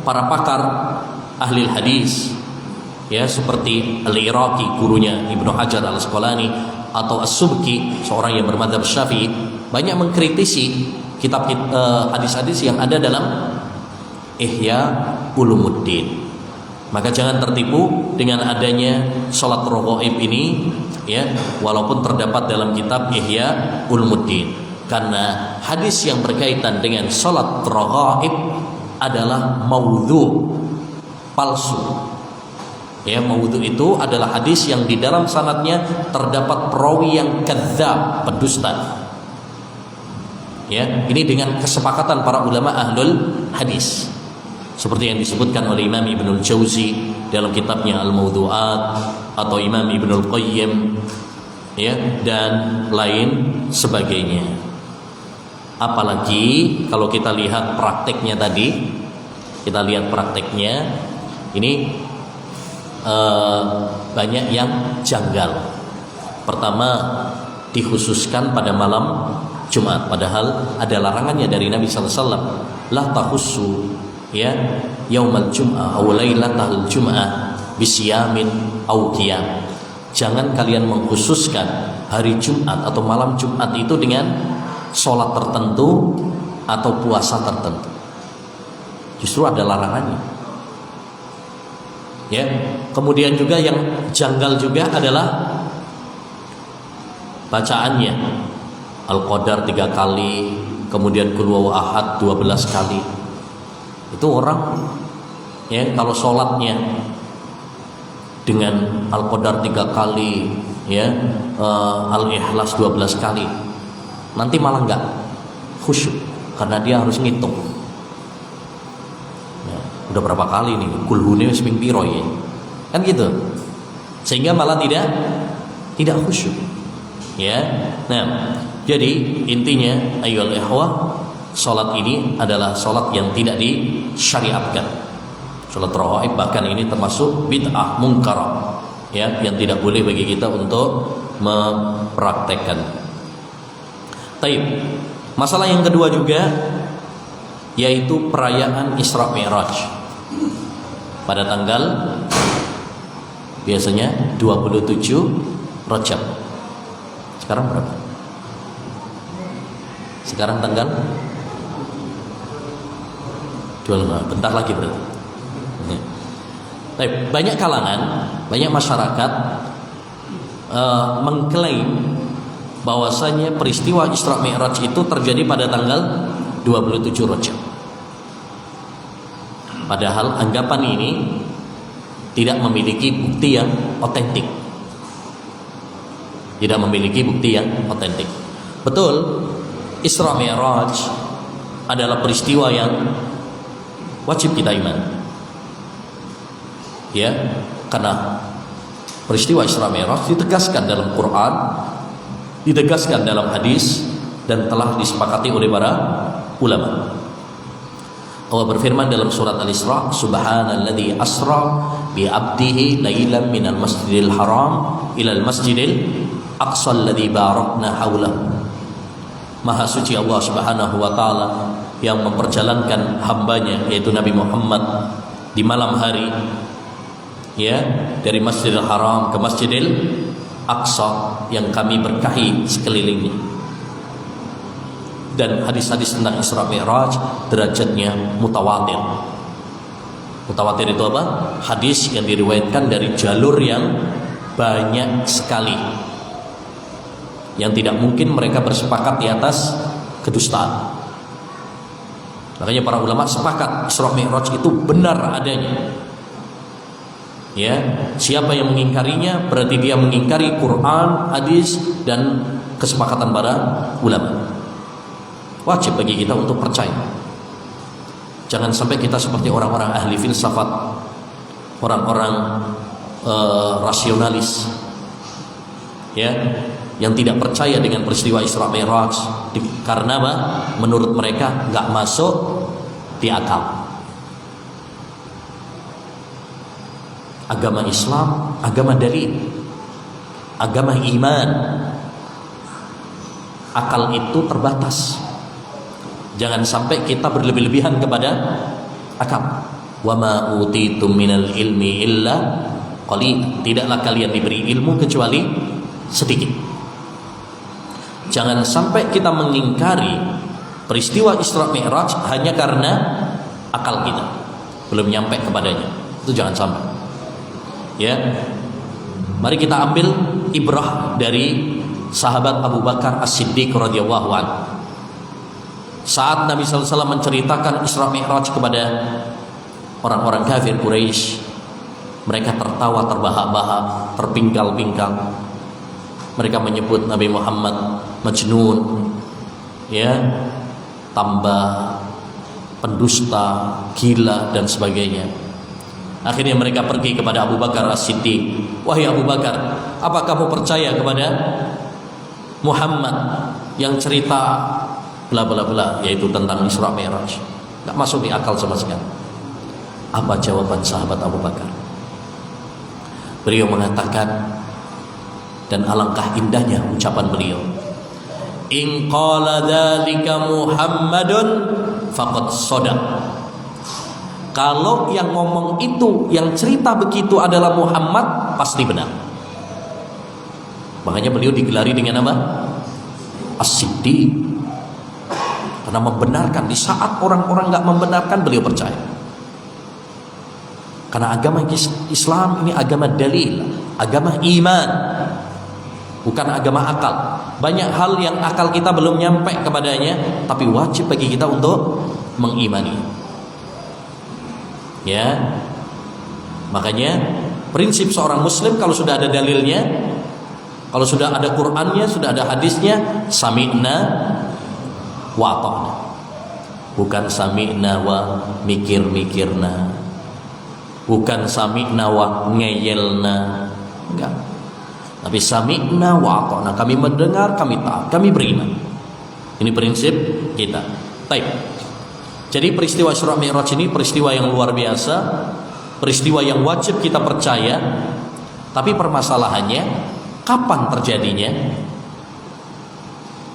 para pakar ahli hadis, ya, seperti Al-Iraqi, gurunya Ibnu Hajar Al-Asqalani, atau As-Subki, seorang yang bermadzhab Syafi'i, banyak mengkritisi kitab hadis-hadis yang ada dalam Ihya Ulumuddin. Maka jangan tertipu dengan adanya salat rohaib ini, ya, walaupun terdapat dalam kitab Ihya Ulumuddin. Karena hadis yang berkaitan dengan salat rohaib adalah maudhu, palsu. Ya, maudhu itu adalah hadis yang di dalam sanadnya terdapat perawi yang kadzdzab, pendusta. Ya, ini dengan kesepakatan para ulama ahlul hadis. Seperti yang disebutkan oleh Imam Ibnul Jauzi dalam kitabnya Al-Mawdu'at, atau Imam Ibnul Qayyim, ya, dan lain sebagainya. Apalagi kalau kita lihat prakteknya tadi, ini banyak yang janggal. Pertama, dikhususkan pada malam Jumat, padahal ada larangannya dari Nabi sallallahu alaihi wasallam, la tahussu, ya, yaumal jum'ah aw lailatal jum'ah bisyamin aw qiyam. Jangan kalian mengkhususkan hari Jumat atau malam Jumat itu dengan sholat tertentu atau puasa tertentu. Justru ada larangannya. Ya, kemudian juga yang janggal juga adalah bacaannya. Al-Qadar 3 kali, kemudian Qul huwallahu ahad 12 kali. Itu orang, ya, kalau sholatnya dengan Al-Qadar 3 kali, ya, Al-Ikhlas 12 kali, nanti malah enggak khusyuk karena dia harus ngitung. Ya, udah berapa kali nih kulhune wis ping piro ya? Kan gitu. Sehingga malah tidak khusyuk. Ya. Nah, jadi intinya ayyuhal ikhwah, salat ini adalah salat yang tidak disyariatkan. Salat rohaib bahkan ini termasuk bid'ah mungkarah, ya, yang tidak boleh bagi kita untuk mempraktekkan. Taib. Masalah yang kedua juga yaitu perayaan Isra Mi'raj pada tanggal biasanya 27 Rajab. Sekarang berapa? Sekarang tanggal 25, bentar lagi berarti. Banyak kalangan, banyak masyarakat mengklaim bahwasanya peristiwa Isra Mi'raj itu terjadi pada tanggal 27 Rajab. Padahal anggapan ini tidak memiliki bukti yang otentik. Tidak memiliki bukti yang otentik. Betul, Isra Mi'raj adalah peristiwa yang wajib kita imani. Ya, karena peristiwa Isra Mi'raj ditegaskan dalam Quran, ditegaskan dalam hadis, dan telah disepakati oleh para ulama. Allah berfirman dalam surat Al-Isra, Subhanalladzi asra bi 'abdihi lailan minal masjidil haram ilal masjidil aqsa alladzi barakna haulahu. Maha suci Allah Subhanahu wa taala yang memperjalankan hambanya yaitu Nabi Muhammad di malam hari, ya, dari Masjidil Haram ke Masjidil Aqsa yang kami berkahi sekelilingnya. Dan hadis-hadis tentang Isra Mi'raj derajatnya mutawatir. Mutawatir itu apa? Hadis yang diriwayatkan dari jalur yang banyak sekali, yang tidak mungkin mereka bersepakat di atas kedustaan. Makanya para ulama sepakat Isra Mi'raj itu benar adanya. Ya, siapa yang mengingkarinya berarti dia mengingkari Quran, hadis, dan kesepakatan para ulama. Wajib bagi kita untuk percaya. Jangan sampai kita seperti orang-orang ahli filsafat, orang-orang rasionalis, ya, yang tidak percaya dengan peristiwa Isra Mi'raj karena apa? Menurut mereka nggak masuk di akal. Agama Islam, agama dalil, agama iman. Akal itu terbatas. Jangan sampai kita berlebih-lebihan kepada akal. Wa ma utitum minal ilmi illa qalil. Tidaklah kalian diberi ilmu kecuali sedikit. Jangan sampai kita mengingkari peristiwa Isra Mi'raj hanya karena akal kita belum nyampe kepadanya. Itu jangan sampai. Ya. Mari kita ambil ibrah dari sahabat Abu Bakar As-Siddiq radhiyallahu anhu. Saat Nabi SAW menceritakan Isra Mi'raj kepada orang-orang kafir Quraisy, mereka tertawa terbahak-bahak, terpingkal-pingkal. Mereka menyebut Nabi Muhammad majnun, ya, tambah, pendusta, gila, dan sebagainya. Akhirnya mereka pergi kepada Abu Bakar As-Siddiq. Wahai Abu Bakar, apa kamu percaya kepada Muhammad yang cerita bla bla bla, yaitu tentang Isra Mi'raj? Enggak masuk di akal sama sekali. Apa jawaban sahabat Abu Bakar? Beliau mengatakan, dan alangkah indahnya ucapan beliau, in qala dzalika Muhammadun faqad shadaq. Kalau yang ngomong itu, yang cerita begitu adalah Muhammad, pasti benar. Makanya beliau digelari dengan apa? As-Siddiq. Karena membenarkan di saat orang-orang nggak membenarkan, beliau percaya. Karena agama Islam ini agama dalil, agama iman, bukan agama akal. Banyak hal yang akal kita belum nyampe kepadanya, tapi wajib bagi kita untuk mengimani. Ya, makanya prinsip seorang Muslim kalau sudah ada dalilnya, kalau sudah ada Qurannya, sudah ada hadisnya, sami'na wa ta'na. Bukan sami'na wa mikir-mikirna, bukan sami'na wa ngeyelna, enggak. Tapi sami'na wa ta'na, kami mendengar, kami taat, kami beriman. Ini prinsip kita. Baik. Jadi peristiwa Isra Mi'raj ini peristiwa yang luar biasa, peristiwa yang wajib kita percaya. Tapi permasalahannya, kapan terjadinya?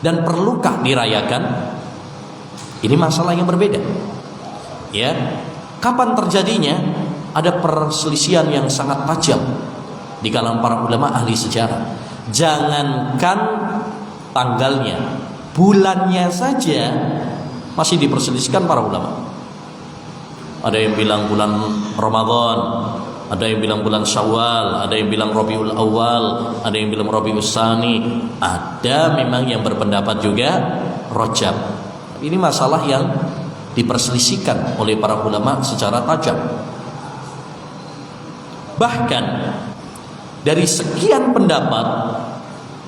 Dan perlukah dirayakan? Ini masalah yang berbeda. Ya, kapan terjadinya? Ada perselisihan yang sangat tajam di kalangan para ulama ahli sejarah. Jangankan tanggalnya, bulannya saja masih diperselisihkan para ulama. Ada yang bilang bulan Ramadan, ada yang bilang bulan Syawal, ada yang bilang Rabiul Awal, ada yang bilang Rabiul Tsani, ada memang yang berpendapat juga Rajab. Ini masalah yang diperselisihkan oleh para ulama secara tajam. Bahkan dari sekian pendapat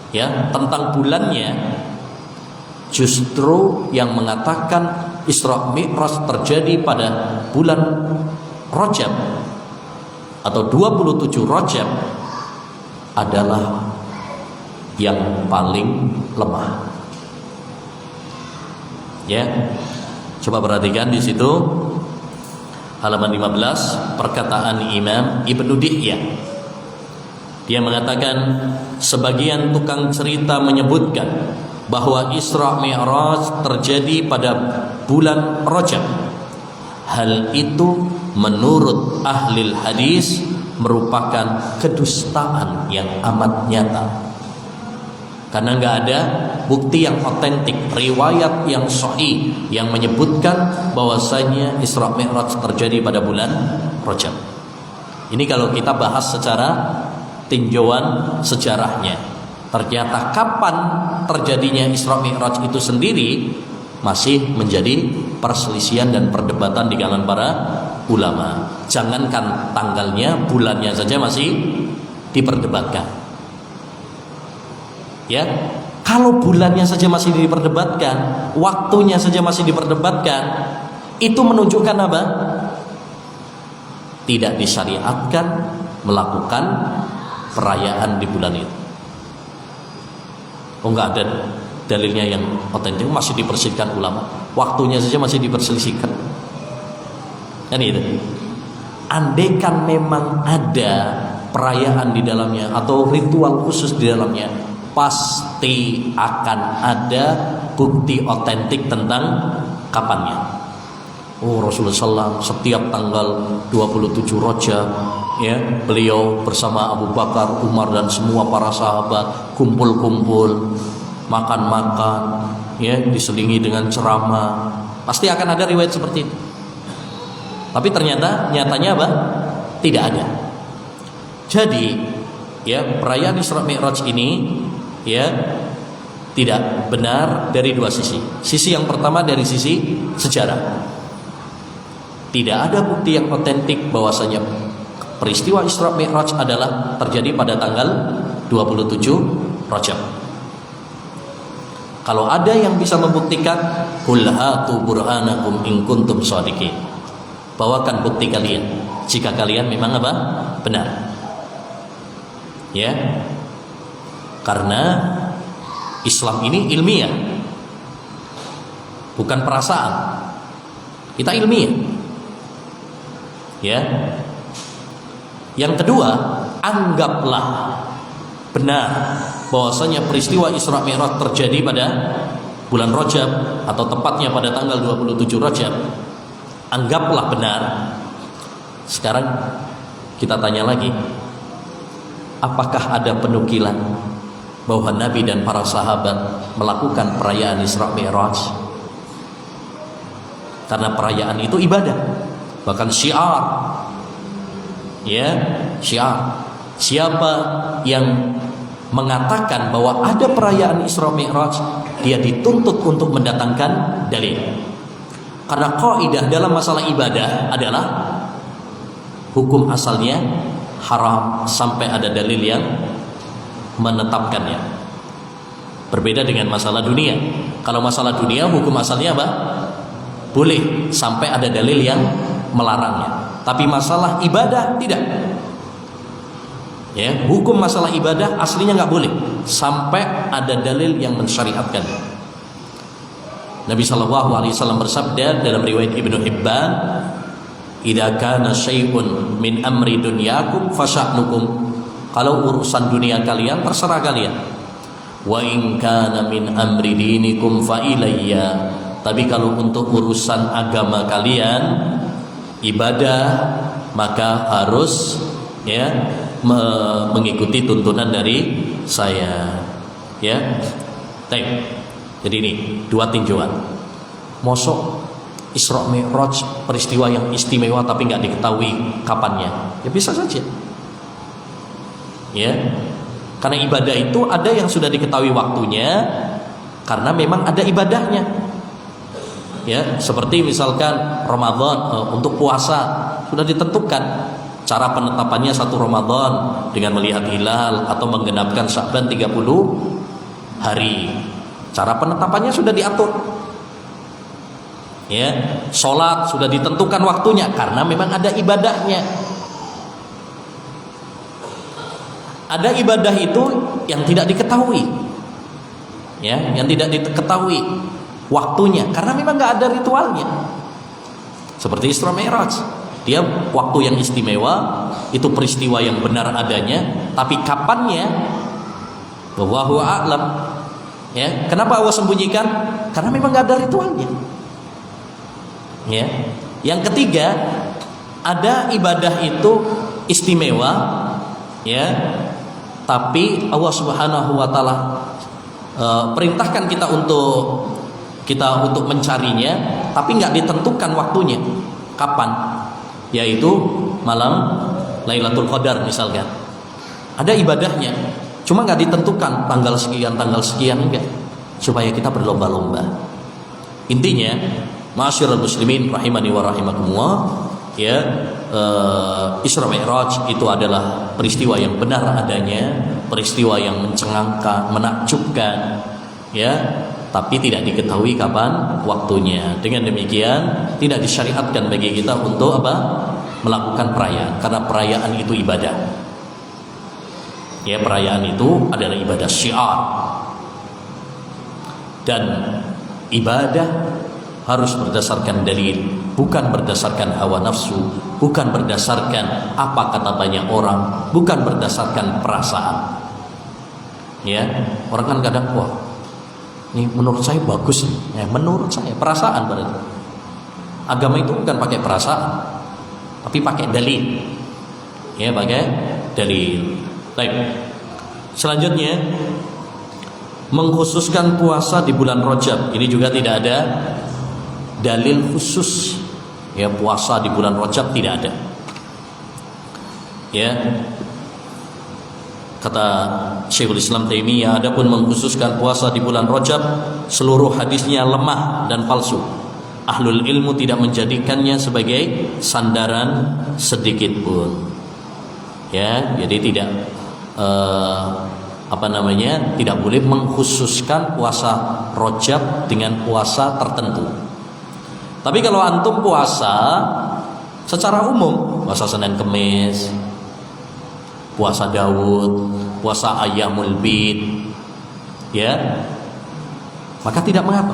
ya tentang bulannya, justru yang mengatakan Isra Mi'raj terjadi pada bulan Rajab atau 27 Rajab adalah yang paling lemah. Ya. Coba perhatikan di situ halaman 15 perkataan Imam Ibnu Dihyah. Dia mengatakan sebagian tukang cerita menyebutkan bahwa Isra Mi'raj terjadi pada bulan Rajab. Hal itu menurut ahli hadis merupakan kedustaan yang amat nyata. Karena nggak ada bukti yang otentik, riwayat yang sahih yang menyebutkan bahwasanya Isra Mi'raj terjadi pada bulan Rajab. Ini kalau kita bahas secara tinjauan sejarahnya. Ternyata kapan terjadinya Isra Mi'raj itu sendiri masih menjadi perselisihan dan perdebatan di kalangan para ulama. Jangankan tanggalnya, bulannya saja masih diperdebatkan. Ya, kalau bulannya saja masih diperdebatkan, waktunya saja masih diperdebatkan, itu menunjukkan apa? Tidak disyariatkan melakukan perayaan di bulan itu. Oh, enggak ada dalilnya yang otentik, masih diperselisihkan ulama. Waktunya saja masih diperselisihkan. Kan itu. Andaikan memang ada perayaan di dalamnya atau ritual khusus di dalamnya, pasti akan ada bukti otentik tentang kapannya. Oh, Rasulullah SAW setiap tanggal 27 Rajab, ya, beliau bersama Abu Bakar, Umar dan semua para sahabat kumpul-kumpul, makan-makan, ya, diselingi dengan ceramah. Pasti akan ada riwayat seperti itu. Tapi nyatanya apa? Tidak ada. Jadi, ya, perayaan Isra Mi'raj ini ya tidak benar dari dua sisi. Sisi yang pertama dari sisi sejarah. Tidak ada bukti yang otentik bahwasanya peristiwa Isra Mi'raj adalah terjadi pada tanggal 27 Rajab. Kalau ada yang bisa membuktikan, qul hatu burhanakum in kuntum shadiqin. Bawakan bukti kalian jika kalian memang apa? Benar. Ya. Karena Islam ini ilmiah, bukan perasaan. Kita ilmiah. Ya. Yang kedua, anggaplah benar bahwasanya peristiwa Isra Mi'raj terjadi pada bulan Rajab atau tepatnya pada tanggal 27 Rajab. Anggaplah benar. Sekarang kita tanya lagi, apakah ada penukilan bahwa Nabi dan para sahabat melakukan perayaan Isra Mi'raj? Karena perayaan itu ibadah, bahkan syiar. Ya, syiar. Siapa yang mengatakan bahwa ada perayaan Isra Mi'raj, dia dituntut untuk mendatangkan dalil. Karena kaidah dalam masalah ibadah adalah hukum asalnya haram sampai ada dalil yang menetapkannya. Berbeda dengan masalah dunia. Kalau masalah dunia hukum asalnya apa? Boleh sampai ada dalil yang melarangnya. Tapi masalah ibadah tidak. Ya, hukum masalah ibadah aslinya nggak boleh sampai ada dalil yang mensyariatkan. Nabi SAW bersabda dalam riwayat Ibnu Hibban, "Idza kana syai'un min amri dunyakum fasya'nukum." Kalau urusan dunia kalian terserah kalian. Wa in kana min amri dinikum fa ilayya. Tapi kalau untuk urusan agama kalian, ibadah, maka harus ya mengikuti tuntunan dari saya. Ya. Baik. Jadi ini dua tinjauan. Mosok Isra Mi'raj peristiwa yang istimewa tapi nggak diketahui kapannya. Ya bisa saja. Ya. Karena ibadah itu ada yang sudah diketahui waktunya karena memang ada ibadahnya. Ya, seperti misalkan Ramadan untuk puasa sudah ditentukan cara penetapannya 1 Ramadan dengan melihat hilal atau menggenapkan Sya'ban 30 hari. Cara penetapannya sudah diatur. Ya, salat sudah ditentukan waktunya karena memang ada ibadahnya. Ada ibadah itu yang tidak diketahui. Ya, yang tidak diketahui waktunya karena memang nggak ada ritualnya. Seperti Isra Mi'raj, dia waktu yang istimewa, itu peristiwa yang benar adanya, tapi kapannya wallahu a'lam. Ya, kenapa Allah sembunyikan? Karena memang nggak ada ritualnya. Ya. Yang ketiga, ada ibadah itu istimewa, ya, tapi Allah Subhanahu wa taala perintahkan kita untuk mencarinya, tapi nggak ditentukan waktunya kapan, yaitu malam Lailatul Qadar misalkan. Ada ibadahnya, cuma nggak ditentukan tanggal sekian enggak, supaya kita berlomba-lomba. Intinya, ma'asyiral muslimin rahimani wa rahimakumullah, ya, Isra Mi'raj itu adalah peristiwa yang benar adanya, peristiwa yang mencengangkan, menakjubkan, ya, tapi tidak diketahui kapan waktunya. Dengan demikian tidak disyariatkan bagi kita untuk apa? Melakukan perayaan, karena perayaan itu ibadah. Ya, perayaan itu adalah ibadah syiar. Dan ibadah harus berdasarkan dalil, bukan berdasarkan hawa nafsu, bukan berdasarkan apa kata banyak orang, bukan berdasarkan perasaan. Ya, orang kan kadang, wah, ini menurut saya bagus. Ya, menurut saya perasaan berarti. Agama itu bukan pakai perasaan, tapi pakai dalil. Ya, pakai dalil. Baik. Selanjutnya, mengkhususkan puasa di bulan Rajab. Ini juga tidak ada dalil khusus, ya, puasa di bulan Rajab tidak ada. Ya, kata Syekhul Islam Taimiyah, adapun mengkhususkan puasa di bulan Rajab, seluruh hadisnya lemah dan palsu. Ahlul ilmu tidak menjadikannya sebagai sandaran sedikit pun. Ya, jadi tidak tidak boleh mengkhususkan puasa Rajab dengan puasa tertentu. Tapi kalau antum puasa secara umum, puasa Senin Kemis, puasa Daud, puasa Ayyamul Bid, ya, maka tidak mengapa.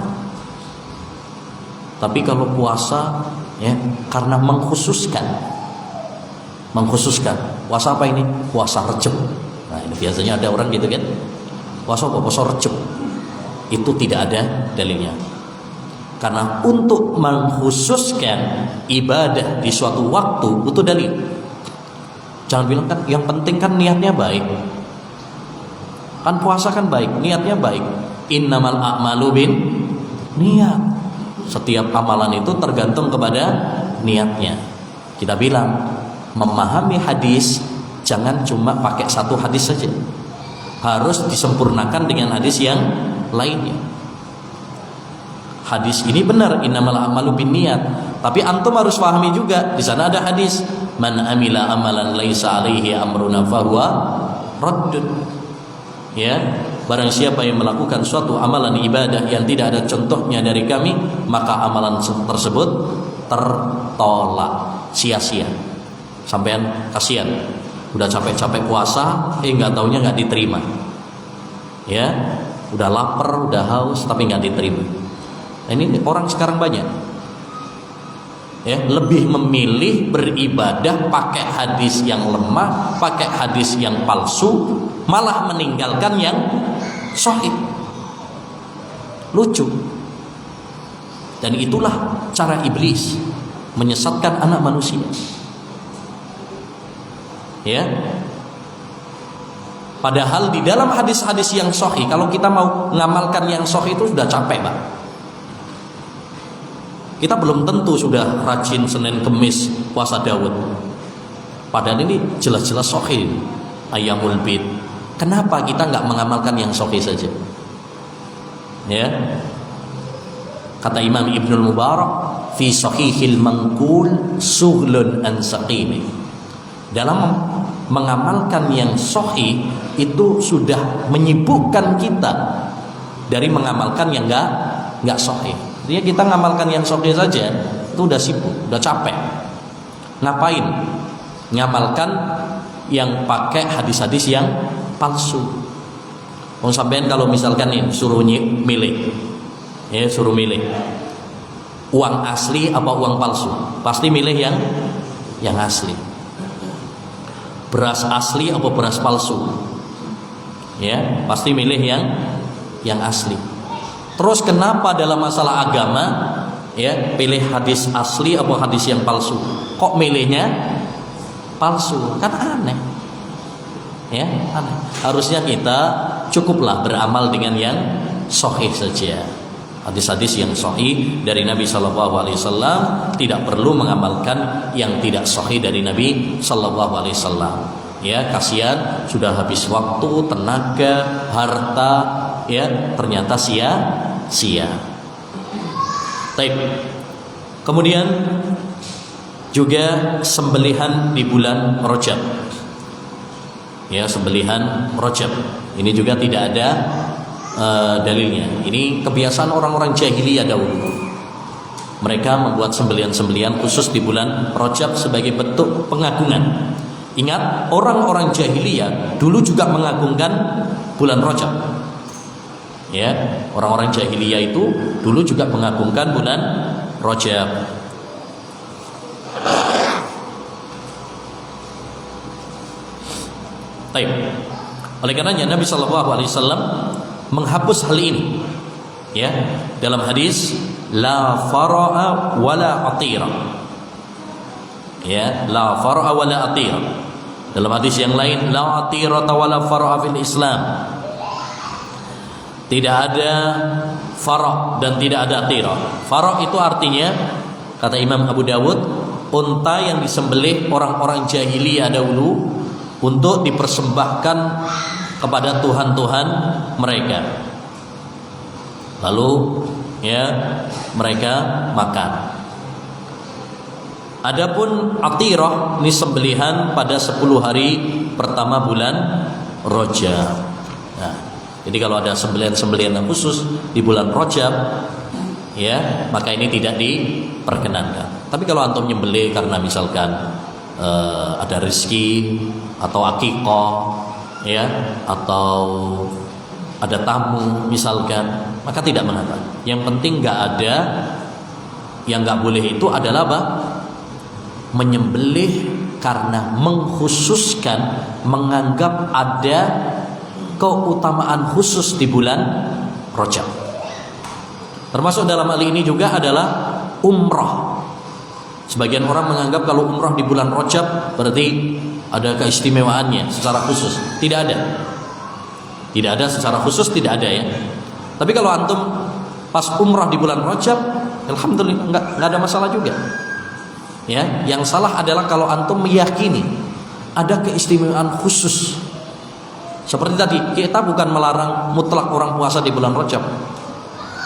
Tapi kalau puasa, ya, karena mengkhususkan, puasa apa ini? Puasa Rajab. Nah, ini biasanya ada orang gitu kan, puasa apa? Puasa Rajab. Itu tidak ada dalilnya. Karena untuk mengkhususkan ibadah di suatu waktu itu dalil. Jangan bilang kan yang penting kan niatnya baik. Kan puasa kan baik, niatnya baik. Innamal a'malu bin niat. Setiap amalan itu tergantung kepada niatnya. Kita bilang memahami hadis jangan cuma pakai satu hadis saja. Harus disempurnakan dengan hadis yang lainnya. Hadis ini benar, innamal a'malu binniyat, tapi antum harus pahami juga di sana ada hadis man amila amalan laisa alaihi amruna fahuwa raddun. Ya, barang siapa yang melakukan suatu amalan ibadah yang tidak ada contohnya dari kami, maka amalan tersebut tertolak, sia-sia. Sampean kasihan, udah capek-capek puasa, nggak taunya nggak diterima. Ya, udah lapar, udah haus, tapi nggak diterima. Ini orang sekarang banyak, ya, lebih memilih beribadah pakai hadis yang lemah, pakai hadis yang palsu, malah meninggalkan yang sahih. Lucu. Dan itulah cara iblis menyesatkan anak manusia. Ya. Padahal di dalam hadis-hadis yang sahih, kalau kita mau ngamalkan yang sahih itu sudah capek, Pak. Kita belum tentu sudah rajin Senin Kemis puasa Daud. Padahal ini jelas-jelas sahih Ayyamul Bid. Kenapa kita nggak mengamalkan yang sahih saja? Ya. Kata Imam Ibnul Mubarak, fi sahihil manqul sughlun an saqimi. Dalam mengamalkan yang sahih itu sudah menyibukkan kita dari mengamalkan yang enggak sahih. Jadi kita ngamalkan yang sahih saja itu udah sibuk, udah capek. Ngapain? Ngamalkan yang pakai hadis-hadis yang palsu. Mau sampean kalau misalkan nih suruh milih. Ya, suruh milih. Uang asli apa uang palsu? Pasti milih yang asli. Beras asli apa beras palsu? Ya, pasti milih yang asli. Terus kenapa dalam masalah agama ya pilih hadis asli atau hadis yang palsu? Kok milihnya palsu? Kan aneh. Ya, aneh. Harusnya kita cukuplah beramal dengan yang sahih saja. Hadis-hadis yang sahih dari Nabi sallallahu alaihi wasallam, tidak perlu mengamalkan yang tidak sahih dari Nabi sallallahu alaihi wasallam. Ya, kasihan sudah habis waktu, tenaga, harta, ya ternyata sia-sia. Baik. Kemudian juga sembelihan di bulan Rajab. Ya, sembelihan Rajab. Ini juga tidak ada dalilnya. Ini kebiasaan orang-orang jahiliyah dahulu. Mereka membuat sembelihan-sembelihan khusus di bulan Rajab sebagai bentuk pengagungan. Ingat, orang-orang jahiliyah dulu juga mengagungkan bulan Rajab. Ya, orang-orang jahiliyah itu dulu juga mengagungkan bulan Rajab. Baik. Oleh karenanya Nabi sallallahu alaihi wasallam menghapus hal ini. Ya, dalam hadis la fara'a wala atira. Ya, la fara'a wala atira. Dalam hadis yang lain la atira wala fara'a fil Islam. Tidak ada fara' dan tidak ada atira. Fara' itu artinya kata Imam Abu Dawud, unta yang disembelih orang-orang jahiliyah dahulu untuk dipersembahkan kepada tuhan-tuhan mereka. Lalu ya mereka makan. Adapun atirah ini sembelihan pada 10 hari pertama bulan Rajab. Nah, jadi kalau ada sembelihan-sembelihan yang khusus di bulan Rajab, ya maka ini tidak diperkenankan. Tapi kalau antum nyembelih karena misalkan ada rezeki atau akikah, ya atau ada tamu misalkan, maka tidak mengapa. Yang penting nggak ada, yang nggak boleh itu adalah apa? Menyembelih karena mengkhususkan, menganggap ada keutamaan khusus di bulan Rajab. Termasuk dalam hal ini juga adalah umrah. Sebagian orang menganggap kalau umrah di bulan Rajab berarti ada keistimewaannya secara khusus. Tidak ada. Tidak ada secara khusus, tidak ada ya. Tapi kalau antum pas umrah di bulan Rajab, alhamdulillah enggak ada masalah juga. Ya, yang salah adalah kalau antum meyakini ada keistimewaan khusus. Seperti tadi, kita bukan melarang mutlak orang puasa di bulan Rajab.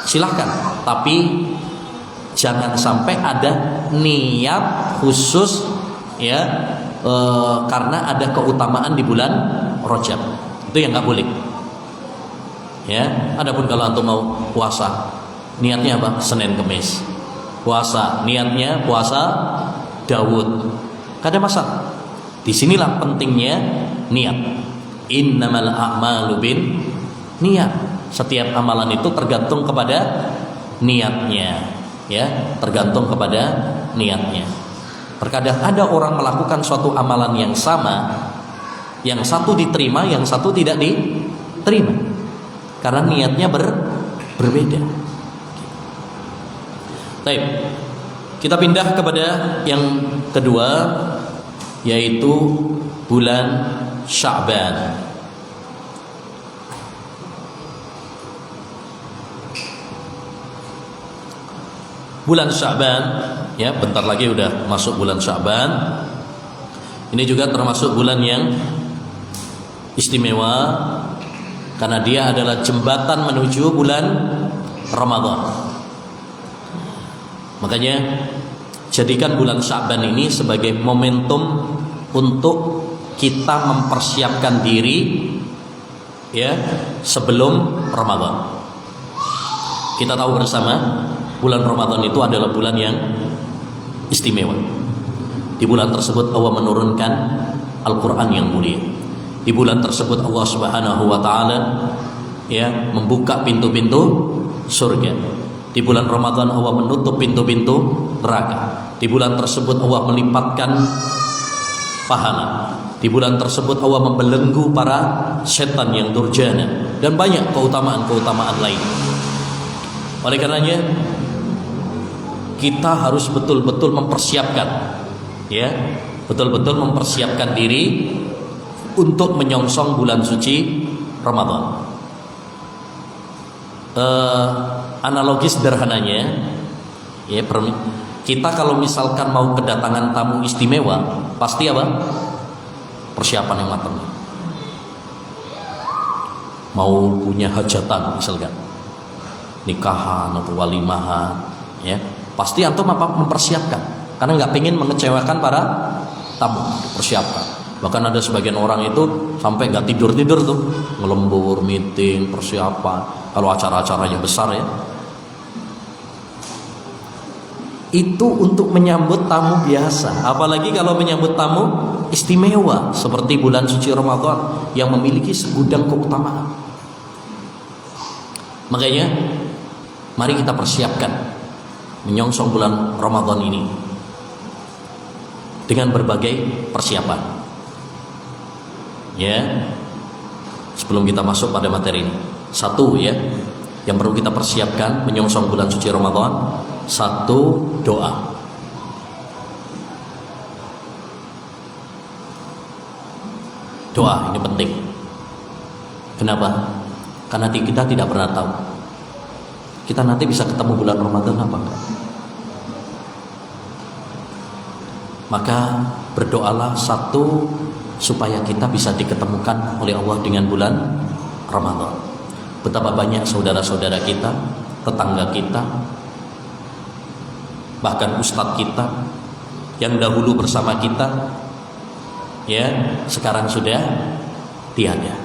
Silahkan, tapi jangan sampai ada niat khusus ya karena ada keutamaan di bulan Rajab. Itu yang nggak boleh. Ya, adapun kalau antum mau puasa, niatnya apa? Senin Kemis. Puasa, niatnya puasa Daud. Gak ada masalah. Disinilah pentingnya niat. Innamal a'malu bin niat. Setiap amalan itu tergantung kepada niatnya. Ya, tergantung kepada niatnya. Terkadang ada orang melakukan suatu amalan yang sama, yang satu diterima, yang satu tidak diterima, karena niatnya berbeda. Baik. Kita pindah kepada yang kedua, yaitu bulan Sya'ban. Bulan Sya'ban, ya, bentar lagi udah masuk bulan Sya'ban. Ini juga termasuk bulan yang istimewa karena dia adalah jembatan menuju bulan Ramadan. Makanya jadikan bulan Sya'ban ini sebagai momentum untuk kita mempersiapkan diri, ya, sebelum Ramadan. Kita tahu bersama bulan Ramadan itu adalah bulan yang istimewa. Di bulan tersebut Allah menurunkan Al-Quran yang mulia. Di bulan tersebut Allah Subhanahu wa ta'ala, ya, membuka pintu-pintu surga. Di bulan Ramadan Allah menutup pintu-pintu neraka. Di bulan tersebut Allah melipatkan pahala. Di bulan tersebut Allah membelenggu para setan yang durjana, dan banyak keutamaan-keutamaan lain. Oleh karenanya kita harus betul-betul mempersiapkan, ya, betul-betul mempersiapkan diri untuk menyongsong bulan suci Ramadan. Analogi sederhananya, ya, kita kalau misalkan mau kedatangan tamu istimewa, pasti apa? Persiapan yang matang. Mau punya hajatan misalkan, nikahan atau walimahan, ya, pasti antum apa mempersiapkan, karena nggak pengen mengecewakan para tamu. Persiapkan. Bahkan ada sebagian orang itu sampai nggak tidur tuh, ngelembur, meeting, persiapan. Kalau acara-acaranya besar, ya, itu untuk menyambut tamu biasa. Apalagi kalau menyambut tamu istimewa seperti bulan suci Ramadan yang memiliki segudang keutamaan. Makanya mari kita persiapkan menyongsong bulan Ramadan ini dengan berbagai persiapan. Ya, sebelum kita masuk pada materi ini, satu, ya, yang perlu kita persiapkan menyongsong bulan suci Ramadan, satu, doa. Doa ini penting. Kenapa? Karena kita tidak pernah tahu kita nanti bisa ketemu bulan Ramadan apa enggak. Maka berdoalah, satu, supaya kita bisa diketemukan oleh Allah dengan bulan Ramadan. Betapa banyak saudara-saudara kita, tetangga kita, bahkan ustadz kita yang dahulu bersama kita, ya, sekarang sudah tiada.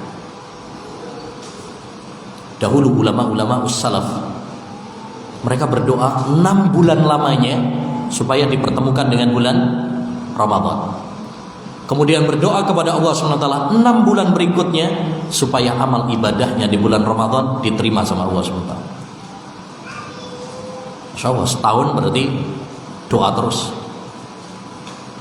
Dahulu ulama-ulama ussalaf, mereka berdoa 6 bulan lamanya supaya dipertemukan dengan bulan Ramadan. Kemudian berdoa kepada Allah SWT 6 bulan berikutnya supaya amal ibadahnya di bulan Ramadan diterima sama Allah SWT. Masya Allah, setahun berarti doa terus.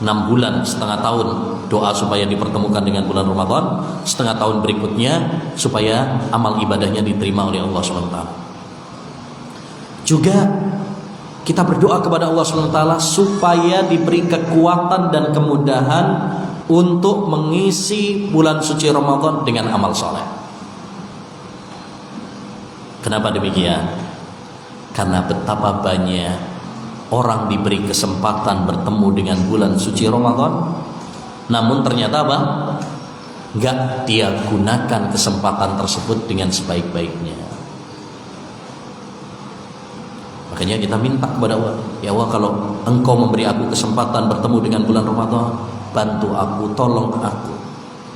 6 bulan, setengah tahun doa supaya dipertemukan dengan bulan Ramadan, setengah tahun berikutnya supaya amal ibadahnya diterima oleh Allah SWT. Juga kita berdoa kepada Allah SWT supaya diberi kekuatan dan kemudahan untuk mengisi bulan suci Ramadan dengan amal soleh. Kenapa demikian? Karena betapa banyak orang diberi kesempatan bertemu dengan bulan suci Ramadan, namun ternyata apa? Enggak dia gunakan kesempatan tersebut dengan sebaik-baiknya. Makanya kita minta kepada Allah, ya Allah, kalau Engkau memberi aku kesempatan bertemu dengan bulan Ramadan, bantu aku, tolong aku,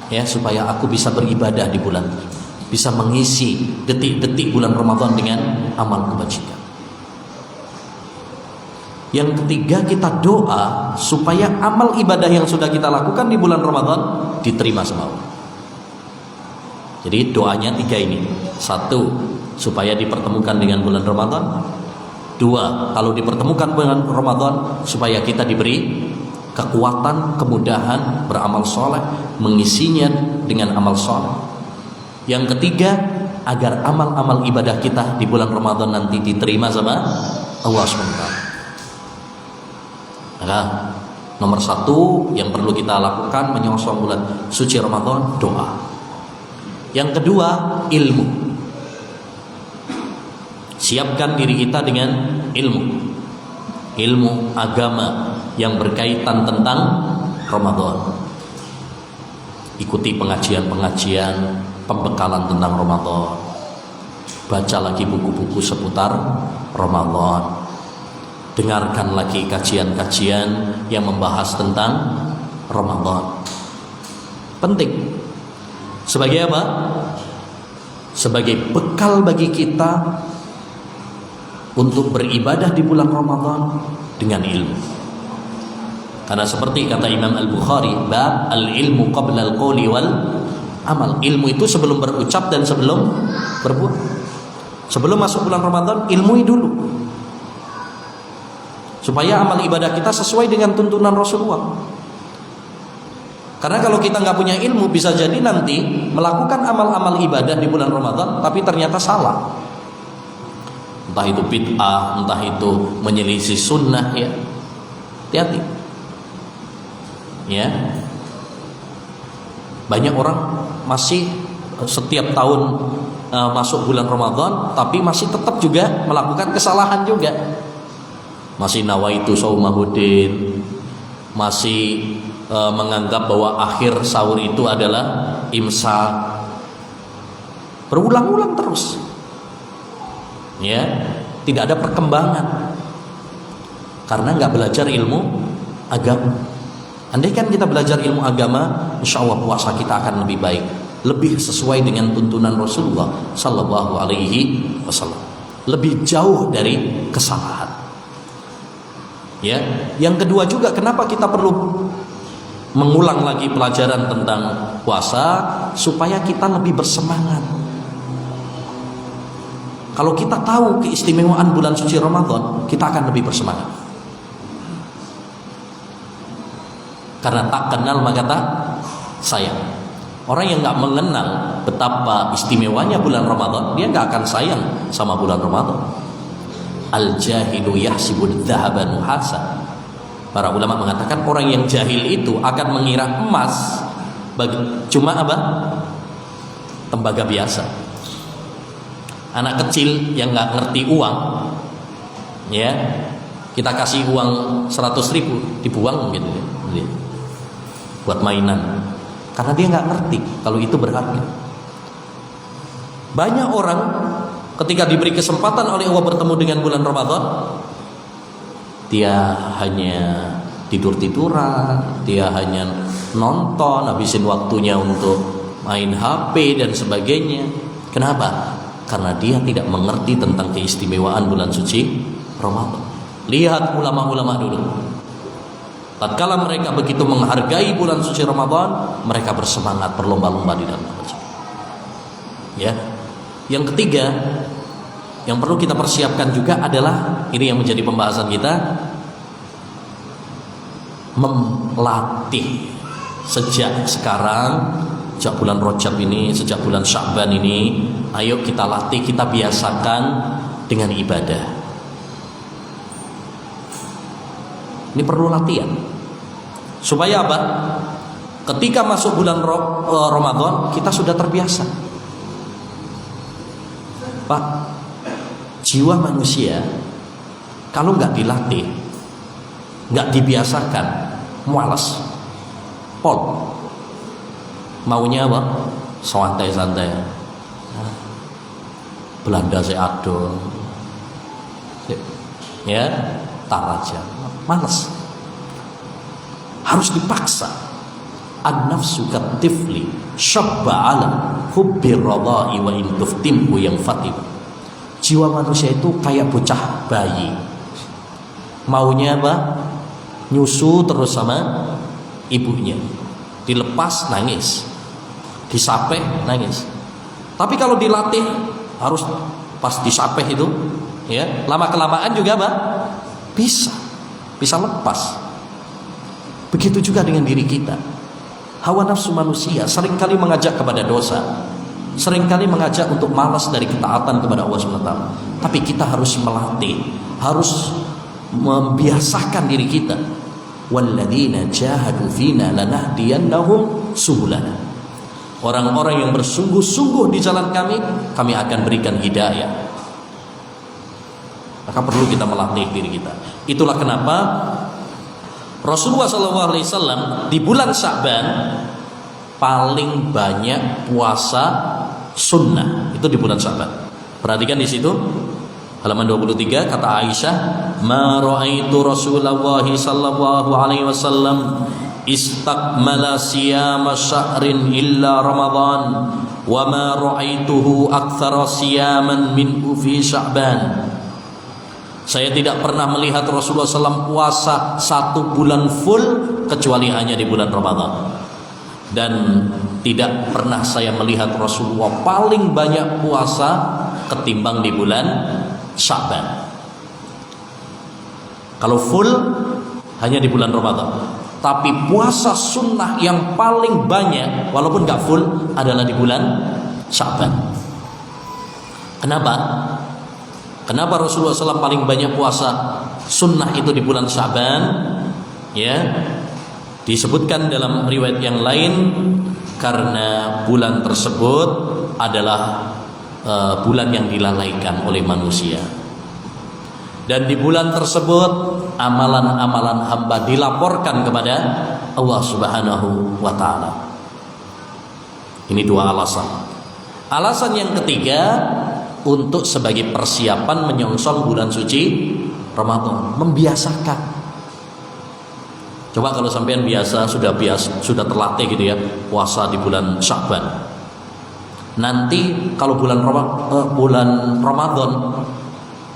ya, supaya aku bisa beribadah di bulan ini, bisa mengisi detik-detik bulan Ramadan dengan amal kebajikan. Yang ketiga, kita doa supaya amal ibadah yang sudah kita lakukan di bulan Ramadan diterima sama Allah. Jadi doanya 3 ini. 1, supaya dipertemukan dengan bulan Ramadan. 2, kalau dipertemukan dengan Ramadan supaya kita diberi kekuatan, kemudahan beramal soleh, mengisinya dengan amal soleh. Yang ketiga, agar amal-amal ibadah kita di bulan Ramadan nanti diterima sama Allah SWT. Maka nomor satu yang perlu kita lakukan menyongsong bulan suci Ramadan, doa. Yang kedua, ilmu. Siapkan diri kita dengan ilmu agama yang berkaitan tentang Ramadan. Ikuti pengajian-pengajian pembekalan tentang Ramadan. Baca lagi buku-buku seputar Ramadan. Dengarkan lagi kajian-kajian yang membahas tentang Ramadan. Penting. Sebagai apa? Sebagai bekal bagi kita untuk beribadah di bulan Ramadan dengan ilmu. Karena seperti kata Imam Al-Bukhari, bab al-ilmu qabla al-qawli wal amal. Ilmu itu sebelum berucap dan sebelum berbuat. Sebelum masuk bulan Ramadan, ilmui dulu, supaya amal ibadah kita sesuai dengan tuntunan Rasulullah. Karena kalau kita nggak punya ilmu, bisa jadi nanti melakukan amal-amal ibadah di bulan Ramadan tapi ternyata salah. Entah itu bid'ah, entah itu menyelisih sunnah, ya. Hati-hati. Ya. Banyak orang masih setiap tahun masuk bulan Ramadan tapi masih tetap juga melakukan kesalahan juga. Masih nawaitu saumahudin, masih menganggap bahwa akhir sahur itu adalah imsak. Berulang-ulang terus. Ya, tidak ada perkembangan karena nggak belajar ilmu agama. Andai kan kita belajar ilmu agama, insya Allah puasa kita akan lebih baik, lebih sesuai dengan tuntunan Rasulullah Sallallahu Alaihi Wasallam, lebih jauh dari kesalahan. Ya, yang kedua juga kenapa kita perlu mengulang lagi pelajaran tentang puasa supaya kita lebih bersemangat. Kalau kita tahu keistimewaan bulan suci Ramadan, kita akan lebih bersemangat. Karena tak kenal maka tak sayang. Orang yang nggak mengenal betapa istimewanya bulan Ramadan, dia nggak akan sayang sama bulan Ramadan. Al-jahilu yahsibud dhahaba nuhasa. Para ulama mengatakan orang yang jahil itu akan mengira emas cuma apa? Tembaga biasa. Anak kecil yang nggak ngerti uang, ya, kita kasih uang 100.000 dibuang gitu, ya, buat mainan, karena dia nggak ngerti kalau itu berharga. Banyak orang ketika diberi kesempatan oleh Allah bertemu dengan bulan Ramadan, dia hanya tidur-tiduran, dia hanya nonton, habisin waktunya untuk main HP dan sebagainya. Kenapa? Karena dia tidak mengerti tentang keistimewaan bulan suci Ramadan. Lihat ulama-ulama dulu. Tatkala mereka begitu menghargai bulan suci Ramadan, mereka bersemangat berlomba-lomba di dalam baca. Ya. Yang ketiga, yang perlu kita persiapkan juga adalah, ini yang menjadi pembahasan kita, melatih sejak sekarang, sejak bulan Rajab ini, sejak bulan Sya'ban ini, ayo kita latih, kita biasakan dengan ibadah. Ini perlu latihan. Supaya apa? Ketika masuk bulan Ramadan, kita sudah terbiasa. Pak, jiwa manusia kalau nggak dilatih, nggak dibiasakan, malas, pol. Maunya apa? Santai-santai. Belanda saya adol. Ya, tar aja. Malas. Harus dipaksa. An-nafsu katifli syabba ala hubbir radha'i wa in tuftimhu yang fatib. Jiwa manusia itu kayak bocah bayi. Maunya apa? Nyusu terus sama ibunya. Dilepas nangis, disapeh nangis. Tapi kalau dilatih, harus pas disapeh itu, ya, lama kelamaan juga apa? Bisa lepas. Begitu juga dengan diri kita. Hawa nafsu manusia seringkali mengajak kepada dosa, seringkali mengajak untuk malas dari ketaatan kepada Allah SWT. Tapi kita harus melatih, harus membiasakan diri kita walladzina jahadu fina lanahdiyannahum subulana. Orang-orang yang bersungguh-sungguh di jalan kami akan berikan hidayah. Maka perlu kita melatih diri kita. Itulah kenapa Rasulullah SAW di bulan Sya'ban paling banyak puasa sunnah itu di bulan Sya'ban. Perhatikan di situ halaman 23 kata Aisyah, "Ma ra'aitu Rasulullah sallallahu alaihi wasallam istakmala siyama syahrin illa Ramadan wa ma ra'aituhu aktsara siyaman minhu fi Sya'ban." Saya tidak pernah melihat Rasulullah SAW puasa 1 bulan full kecuali hanya di bulan Ramadan. Dan tidak pernah saya melihat Rasulullah paling banyak puasa ketimbang di bulan Sya'ban. Kalau full hanya di bulan Ramadan, tapi puasa sunnah yang paling banyak walaupun gak full adalah di bulan Sya'ban. Kenapa? Kenapa Rasulullah SAW paling banyak puasa sunnah itu di bulan Sya'ban? Ya, disebutkan dalam riwayat yang lain karena bulan tersebut adalah bulan yang dilalaikan oleh manusia. Dan di bulan tersebut amalan-amalan hamba dilaporkan kepada Allah Subhanahu wa taala. Ini 2 alasan. Alasan yang ketiga, untuk sebagai persiapan menyongsong bulan suci Ramadan, membiasakan. Coba kalau sampean sudah terlatih gitu ya puasa di bulan Sya'ban. Nanti kalau bulan Ramadan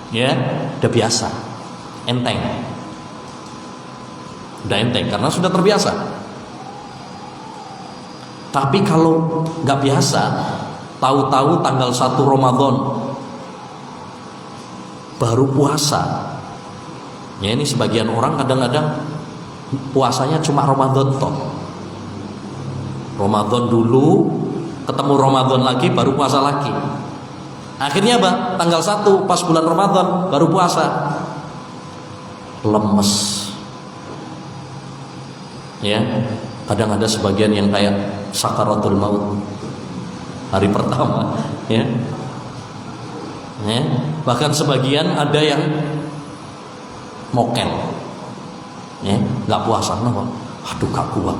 ya udah biasa, enteng. Udah enteng karena sudah terbiasa. Tapi kalau nggak biasa, tahu-tahu tanggal 1 Ramadan baru puasa. Ya, ini sebagian orang kadang-kadang puasanya cuma Ramadan toh. Ramadan dulu, ketemu Ramadan lagi, baru puasa lagi. Akhirnya apa? Tanggal 1 pas bulan Ramadan baru puasa. Lemes. Ya, kadang ada sebagian yang kayak sakaratul maut hari pertama, ya. Ya, bahkan sebagian ada yang mokel. Ya, nggak puasa, no. Aduh gak kuat.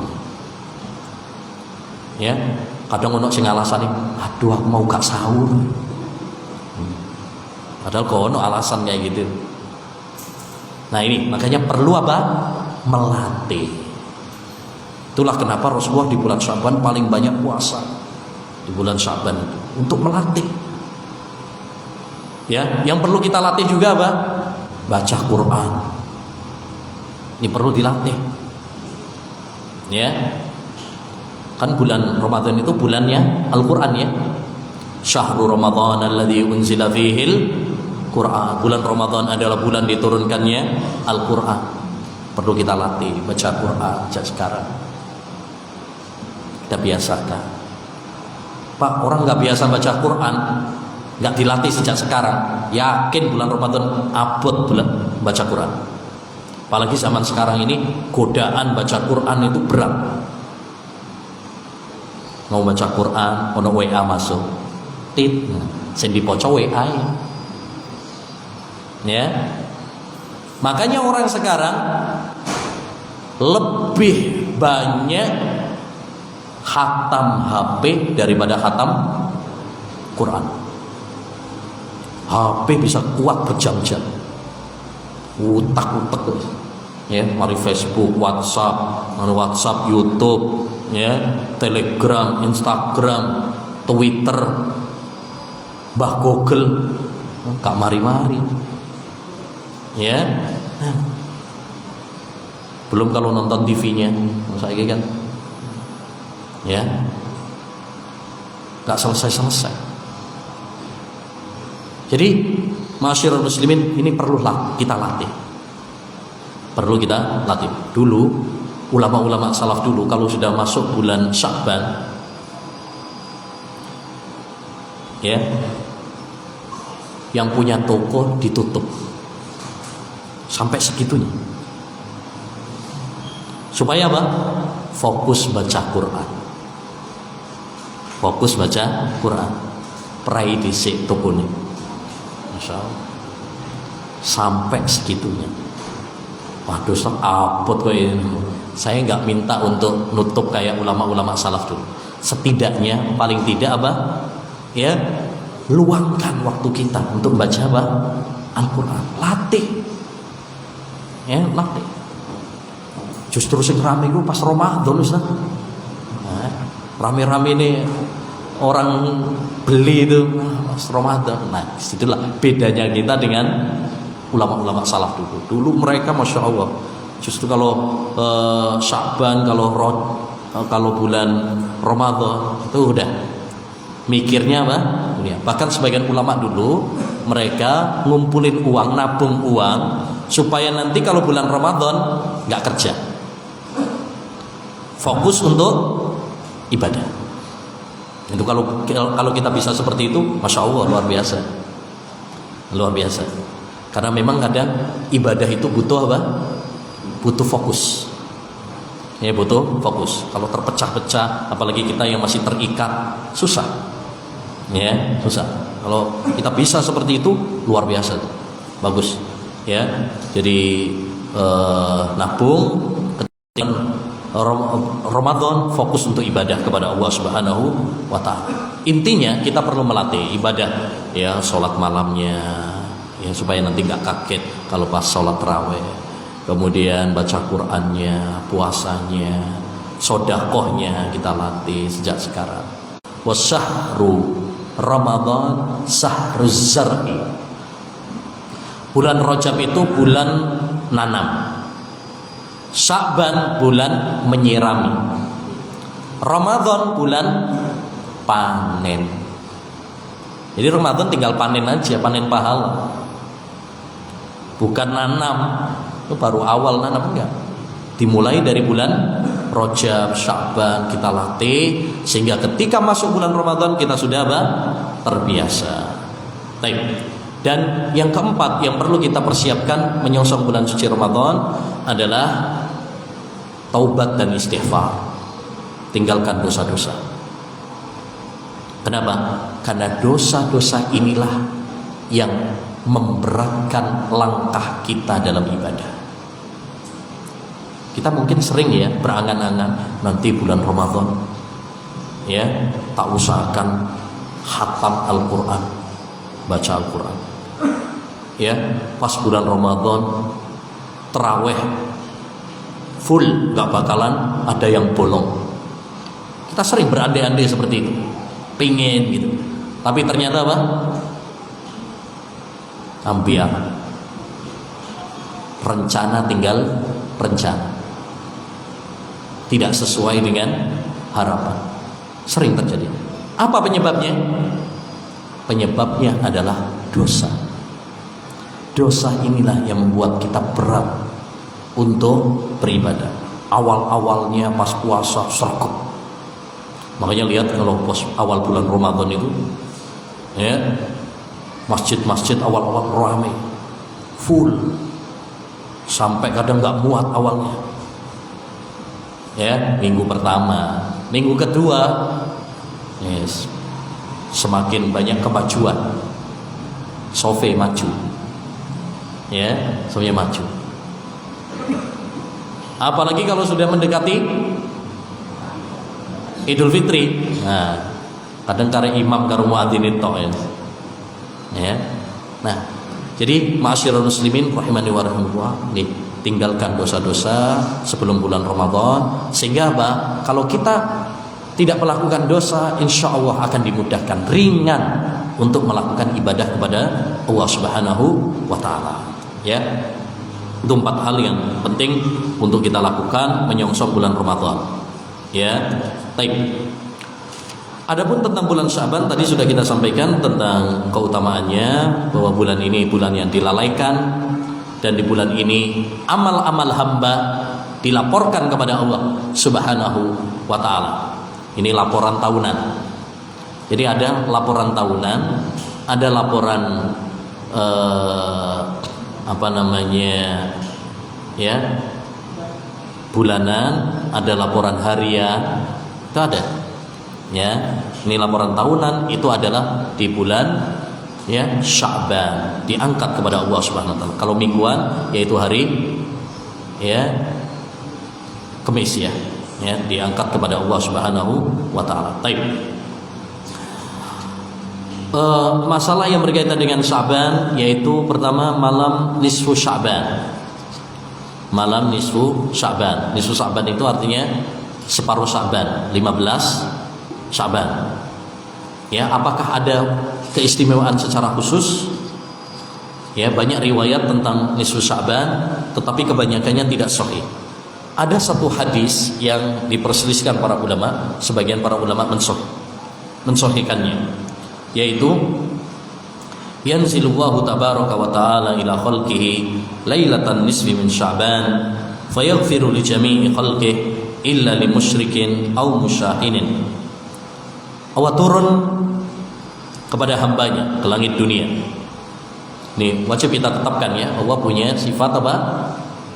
Ya, kadang ono sing alasane, aduh aku mau gak sahur. Padahal kok ono alasan kayak gitu. Nah ini makanya perlu apa? Melatih. Itulah kenapa Rasulullah di bulan Sya'ban paling banyak puasa. Di bulan Sya'ban itu untuk melatih. Ya, yang perlu kita latih juga apa? Baca Quran. Ini perlu dilatih. Ya. Kan bulan Ramadan itu bulannya Al-Qur'an ya. Syahrul Ramadan alladzi unzila fihil Qur'an. Bulan Ramadan adalah bulan diturunkannya Al-Qur'an. Perlu kita latih baca Quran sejak sekarang. Kita biasakan. Pak, orang nggak biasa baca Quran, nggak dilatih sejak sekarang, yakin bulan Ramadan abot bulan baca Quran. Apalagi zaman sekarang ini godaan baca Quran itu berat. Mau baca Quran, ono WA masuk, tit, sing dipoco WA ya. Makanya orang sekarang lebih banyak khatam HP daripada khatam Quran. HP bisa kuat berjam-jam, utak-utak ya, mari Facebook, WhatsApp, YouTube, ya, Telegram, Instagram, Twitter, bah Google, gak mari-mari, ya. Belum kalau nonton TV-nya, saya kan, ya, gak selesai-selesai. Jadi, masyarakat muslimin ini perlu kita latih. Perlu kita latih. Dulu ulama-ulama salaf dulu kalau sudah masuk bulan Sya'ban, ya, yang punya toko ditutup sampai segitunya. Supaya apa? Fokus baca Quran. Fokus baca Quran. Prai dhisik tukune. Masya Allah. Sampai segitunya. Waduh, apot kok ini. Saya nggak minta untuk nutup kayak ulama-ulama salaf dulu. Setidaknya, paling tidak apa? Ya, luangkan waktu kita untuk baca apa? Al-Quran. Latih. Ya, latih. Justru sing rame itu pas Ramadan, Ustaz. Nah, rame-rame ini orang beli itu pas Ramadan. Nah, disitulah bedanya kita dengan ulama-ulama salaf dulu. Dulu mereka Masya Allah, justru kalau Sya'ban, kalau bulan Ramadan itu udah mikirnya apa? Bahkan sebagian ulama dulu mereka ngumpulin uang, nabung uang supaya nanti kalau bulan Ramadan nggak kerja, fokus untuk ibadah. Itu kalau kita bisa seperti itu, Masya Allah, luar biasa, luar biasa. Karena memang kadang ibadah itu butuh apa? Butuh fokus. Ya, butuh fokus. Kalau terpecah-pecah, apalagi kita yang masih terikat, susah. Ya, susah. Kalau kita bisa seperti itu, luar biasa. Bagus. Ya. Jadi nabung ketika Ramadan, fokus untuk ibadah kepada Allah Subhanahu wa taala. Intinya kita perlu melatih ibadah, ya, sholat malamnya, ya, supaya nanti nggak kaget kalau pas sholat tarawih. Kemudian baca Qur'annya, puasanya, sodakohnya kita latih sejak sekarang. Wasyahru Ramadan sahruz zar'i. Bulan Rajab itu bulan nanam. Sya'ban bulan menyirami. Ramadan bulan panen. Jadi Ramadan tinggal panen aja, panen pahala. Bukan nanam. Itu baru awal nanam, enggak. Dimulai dari bulan Rajab, Sya'ban kita latih sehingga ketika masuk bulan Ramadan kita sudah apa? Terbiasa. Baik. Dan yang keempat yang perlu kita persiapkan menyongsong bulan suci Ramadan adalah taubat dan istighfar. Tinggalkan dosa-dosa. Kenapa? Karena dosa-dosa inilah yang memberatkan langkah kita dalam ibadah. Kita mungkin sering ya berangan-angan nanti bulan Ramadan, ya, tak usahakan khatam Al-Quran, baca Al-Quran. Ya, pas bulan Ramadan tarawih full, gak bakalan ada yang bolong. Kita sering berandai-andai seperti itu, pingin gitu. Tapi ternyata apa? Ambiar. Rencana tinggal rencana. Tidak sesuai dengan harapan. Sering terjadi. Apa penyebabnya? Penyebabnya adalah dosa. Dosa inilah yang membuat kita berat untuk beribadah. Awal-awalnya pas puasa sergap. Makanya lihat kalau pas awal bulan Ramadan itu, ya, masjid-masjid awal-awal ramai, full, sampai kadang nggak muat awalnya. Ya, minggu pertama, minggu kedua, yes, semakin banyak kemajuan. Sofe maju, ya, semuanya maju. Apalagi kalau sudah mendekati Idul Fitri, nah, kadang karena imam karo muadzin itu, ya. Nah, jadi ma'asyiral muslimin rahimani wa rahimakumullah, nih, tinggalkan dosa-dosa sebelum bulan Ramadan sehingga apa? Kalau kita tidak melakukan dosa, insya Allah akan dimudahkan, ringan untuk melakukan ibadah kepada Allah Subhanahu wa taala. Ya. Itu 4 hal yang penting untuk kita lakukan menyongsong bulan Ramadan. Ya. Baik. Adapun tentang bulan Sya'ban tadi sudah kita sampaikan tentang keutamaannya, bahwa bulan ini bulan yang dilalaikan, dan di bulan ini amal-amal hamba dilaporkan kepada Allah Subhanahu wa taala. Ini laporan tahunan. Jadi ada laporan tahunan, ada laporan bulanan, ada laporan harian, itu ada. Ya, ini laporan tahunan itu adalah di bulan ya Sya'ban, diangkat kepada Allah Subhanahu wa taala. Kalau mingguan yaitu hari ya Kamis ya, diangkat kepada Allah Subhanahu wa taala. Baik. Masalah yang berkaitan dengan Sya'ban yaitu pertama malam nisfu Sya'ban. Malam nisfu Sya'ban. Nisfu Sya'ban itu artinya separuh Sya'ban, 15 Sya'ban. Ya, apakah ada keistimewaan secara khusus? Ya, banyak riwayat tentang nisfu Sya'ban, tetapi kebanyakannya tidak sahih. Ada satu hadis yang diperselisihkan para ulama, sebagian para ulama mensahihkannya, yaitu yanzilullahu tabaraka wa ta'ala ila khalqihi lailatan nisfi min Sya'ban fayaghfiru li jami'i khalqihi illa li musyrikin aw musyahinin. Allah turun kepada hambanya ke langit dunia. Nih wajib kita tetapkan ya, Allah punya sifat apa?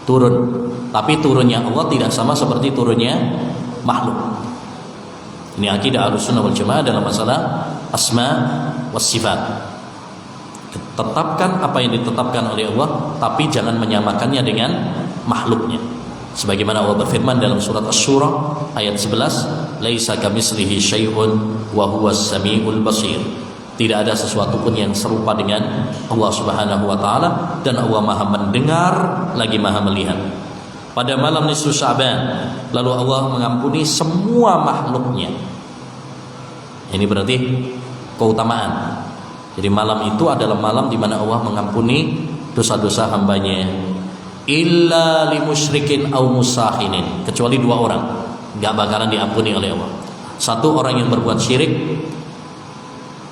Turun. Tapi turunnya Allah tidak sama seperti turunnya makhluk. Ini akidah Ahlussunnah wal Jamaah dalam masalah asma was sifat. Tetapkan apa yang ditetapkan oleh Allah, tapi jangan menyamakannya dengan makhluknya. Sebagaimana Allah berfirman dalam surat Asy-Syura ayat 11, "Laisa kamitslihi syai'un wa huwas samiul basir." Tidak ada sesuatu pun yang serupa dengan Allah Subhanahu wa taala, dan Allah Maha mendengar lagi Maha melihat. Pada malam nisfu Sya'ban, lalu Allah mengampuni semua makhluknya. Ini berarti keutamaan. Jadi malam itu adalah malam di mana Allah mengampuni dosa-dosa hambanya. Illa limusyrikin aw musahinin, kecuali dua orang enggak bakalan diampuni oleh Allah. Satu, orang yang berbuat syirik,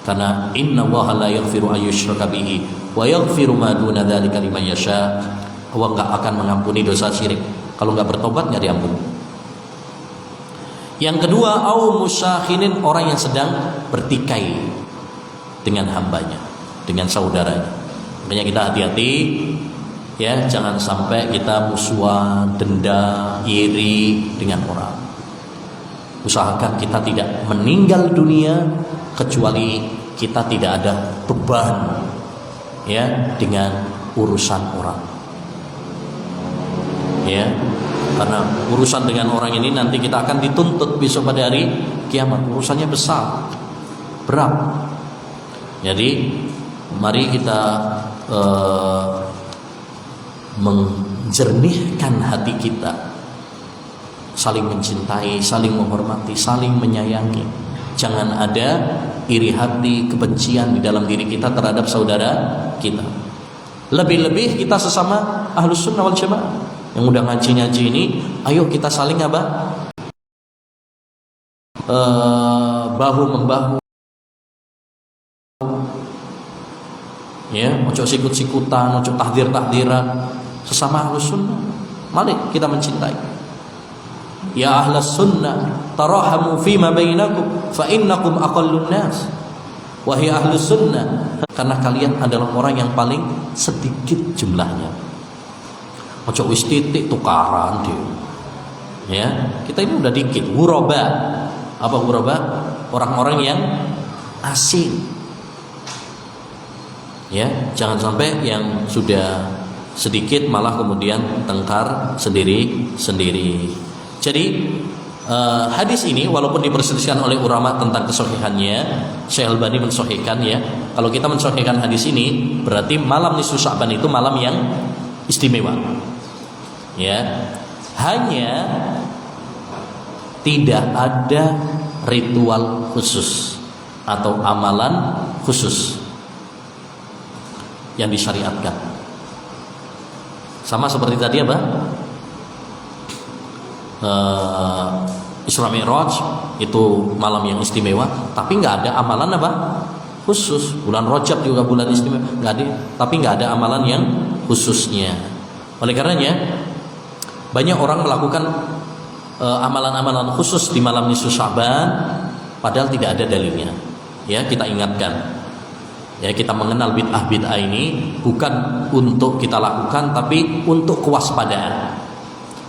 karena innallaha la yaghfiru ayyushraka bihi wa yaghfiru ma duna dzalika liman yasha. Allah enggak akan mengampuni dosa syirik. Kalau enggak bertobat enggak diampuni. Yang kedua, aw musahinin, orang yang sedang bertikai dengan hambanya, dengan saudaranya. Makanya kita hati-hati ya, jangan sampai kita musuhan, dendam, iri dengan orang. Usahakan kita tidak meninggal dunia kecuali kita tidak ada beban ya dengan urusan orang. Ya, karena urusan dengan orang ini nanti kita akan dituntut besok pada hari kiamat. Urusannya besar, berat. Jadi mari kita menjernihkan hati kita, saling mencintai, saling menghormati, saling menyayangi. Jangan ada iri hati, kebencian di dalam diri kita terhadap saudara kita. Lebih-lebih kita sesama Ahlussunnah wal Jamaah yang udah ngaji-ngaji ini, ayo kita saling apa? Bahu membahu. Ya, ojo sikut-sikutan, ojo tahdir-tahdiran. Sesama Ahlus Sunnah, mari kita mencintai. Ya Ahlus Sunnah, tarahamu fima bainakum fa innakum aqallun nas. Wahai Ahlus Sunnah, karena kalian adalah orang yang paling sedikit jumlahnya. Ojo wis titik tukaran dia. Ya, kita ini udah dikit. Ghuraba. Apa ghuraba? Orang-orang yang asing. Ya, jangan sampai yang sudah sedikit malah kemudian tengkar sendiri-sendiri. Jadi hadis ini walaupun diperselisihkan oleh ulama tentang kesahihannya, Syekh Albani mensahihkan ya. Kalau kita mensahihkan hadis ini, berarti malam nisfu Sya'ban itu malam yang istimewa. Ya. Hanya tidak ada ritual khusus atau amalan khusus yang disyariatkan. Sama seperti tadi apa? Isra Mi'raj itu malam yang istimewa, tapi nggak ada amalan apa? Khusus. Bulan Rajab juga bulan istimewa, nggak ada, tapi nggak ada amalan yang khususnya. Oleh karenanya banyak orang melakukan amalan-amalan khusus di malam nisfu Sya'ban, padahal tidak ada dalilnya. Ya, kita ingatkan. Ya, kita mengenal bid'ah ini bukan untuk kita lakukan, tapi untuk kewaspadaan.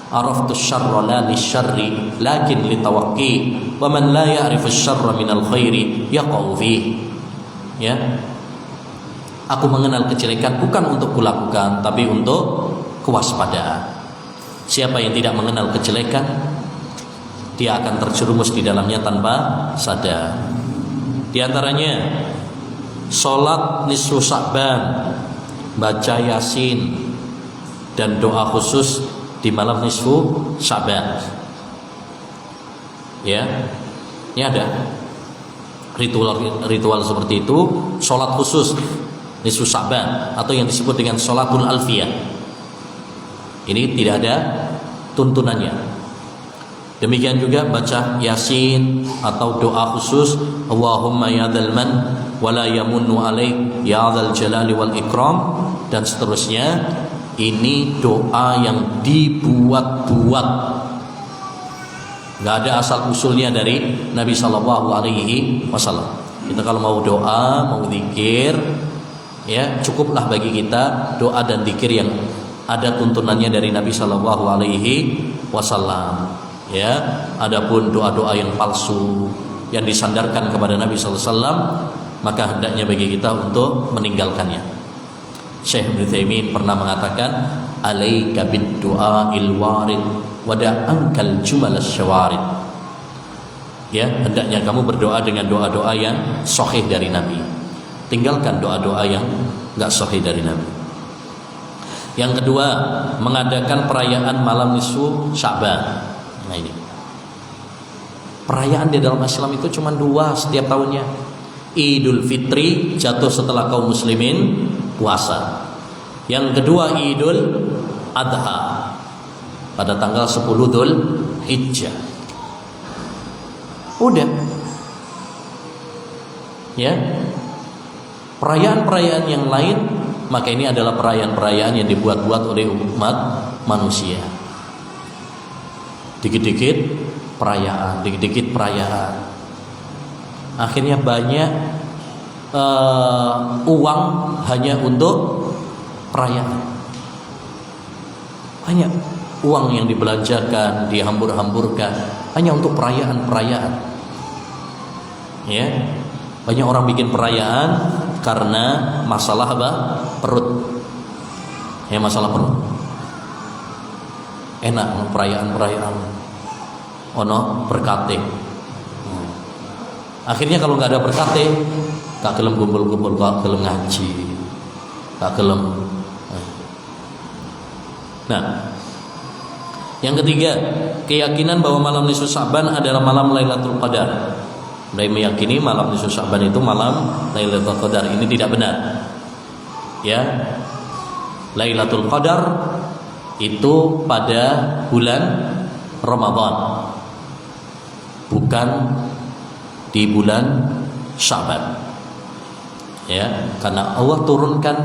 Araftu syarra la lisyarri lakin litawaqi wa man la ya'rifu syarra minal khairi yaqa'u fihi. Ya. Aku mengenal kejelekan bukan untuk kulakukan tapi untuk kewaspadaan. Siapa yang tidak mengenal kejelekan, dia akan terjerumus di dalamnya tanpa sadar. Di antaranya salat nisfu Sya'ban, baca Yasin dan doa khusus di malam nisfu Sya'ban. Ya. Ini ada ritual seperti itu, salat khusus nisfu Sya'ban atau yang disebut dengan salatul alfiyah. Ini tidak ada tuntunannya. Demikian juga baca Yasin atau doa khusus Allahumma ya dzal man wa la yamunnu alaik ya dzal jalali wal ikram dan seterusnya. Ini doa yang dibuat-buat, nggak ada asal usulnya dari Nabi Shallallahu Alaihi Wasallam. Kita kalau mau doa, mau zikir, ya cukuplah bagi kita doa dan zikir yang ada tuntunannya dari Nabi Shallallahu Alaihi Wasallam. Ya, adapun doa-doa yang palsu yang disandarkan kepada Nabi Sallallahu Alaihi Wasallam, maka hendaknya bagi kita untuk meninggalkannya. Syekh Ibnu Taimiyah pernah mengatakan, "Alaika bid-du'ail warid wa da'ankal jumal asy-syawarid." Ya, hendaknya kamu berdoa dengan doa-doa yang sahih dari Nabi. Tinggalkan doa-doa yang enggak sahih dari Nabi. Yang kedua, mengadakan perayaan malam nisfu Sya'ban. Nah ini perayaan di dalam Islam itu cuma 2 setiap tahunnya. Idul Fitri jatuh setelah kaum muslimin puasa. Yang kedua Idul Adha pada tanggal 10 Dzul Hijjah. Udah. Ya. Perayaan-perayaan yang lain, maka ini adalah perayaan-perayaan yang dibuat-buat oleh umat manusia. Dikit-dikit perayaan, dikit-dikit perayaan. Akhirnya banyak uang hanya untuk perayaan. Banyak uang yang dibelanjakan, dihambur-hamburkan hanya untuk perayaan-perayaan. Ya, banyak orang bikin perayaan karena masalah apa? Perut. Ya, masalah perut. Enak perayaan-perayaan. Ono berkate. Akhirnya kalau nggak ada berkate, gak gelem kumpul-kumpul, gak gelem ngaji, gak gelem. Nah, yang ketiga, keyakinan bahwa malam nisfu Sya'ban adalah malam Lailatul Qadar. Mereka meyakini malam nisfu Sya'ban itu malam Lailatul Qadar. Ini tidak benar. Ya, Lailatul Qadar itu pada bulan Ramadan, bukan di bulan Sya'ban. Ya, karena Allah turunkan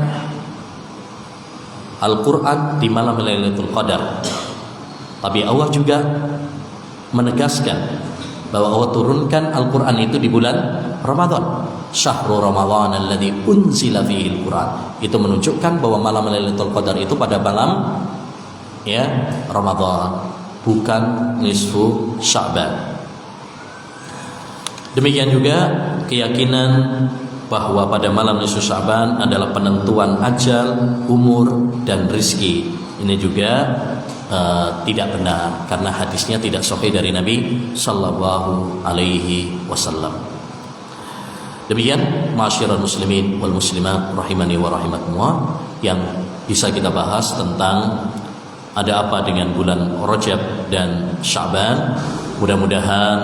Al-Quran di malam Lailatul Qadar. Tapi Allah juga menegaskan bahwa Allah turunkan Al-Quran itu di bulan Ramadan. Syahrul Ramadan alladzi unzila fihi Al-Quran. Itu menunjukkan bahwa malam Lailatul Qadar itu pada malam ya Ramadan, bukan nisfu Sya'ban. Demikian juga keyakinan bahwa pada malam nisfu Sya'ban adalah penentuan ajal, umur dan rizki. Ini juga tidak benar karena hadisnya tidak sahih dari Nabi sallallahu alaihi wasallam. Demikian ma'asyiral muslimin wal muslimat rahimani wa rahimakumullah yang bisa kita bahas tentang ada apa dengan bulan Rajab dan Sya'ban. Mudah-mudahan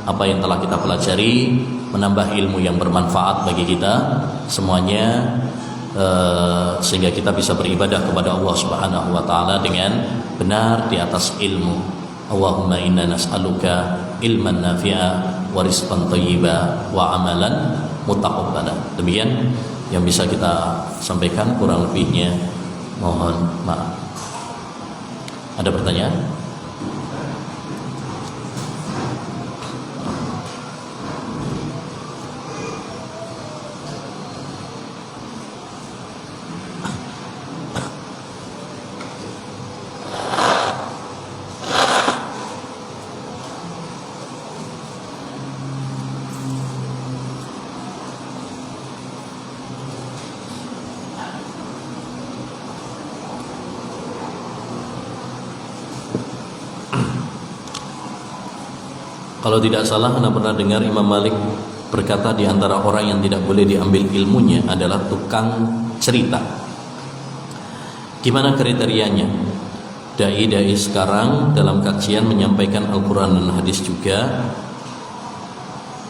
apa yang telah kita pelajari menambah ilmu yang bermanfaat bagi kita semuanya, sehingga kita bisa beribadah kepada Allah Subhanahu wa taala dengan benar di atas ilmu. Allahumma inna nas'aluka ilman nafi'a wa rizqan thayyiba wa amalan mutaqabbala. Demikian yang bisa kita sampaikan, kurang lebihnya mohon maaf. Ada pertanyaan? Kalau tidak salah, Anda pernah dengar Imam Malik berkata di antara orang yang tidak boleh diambil ilmunya adalah tukang cerita. Gimana kriterianya? Dai-dai sekarang dalam kajian menyampaikan Al-Quran dan hadis juga,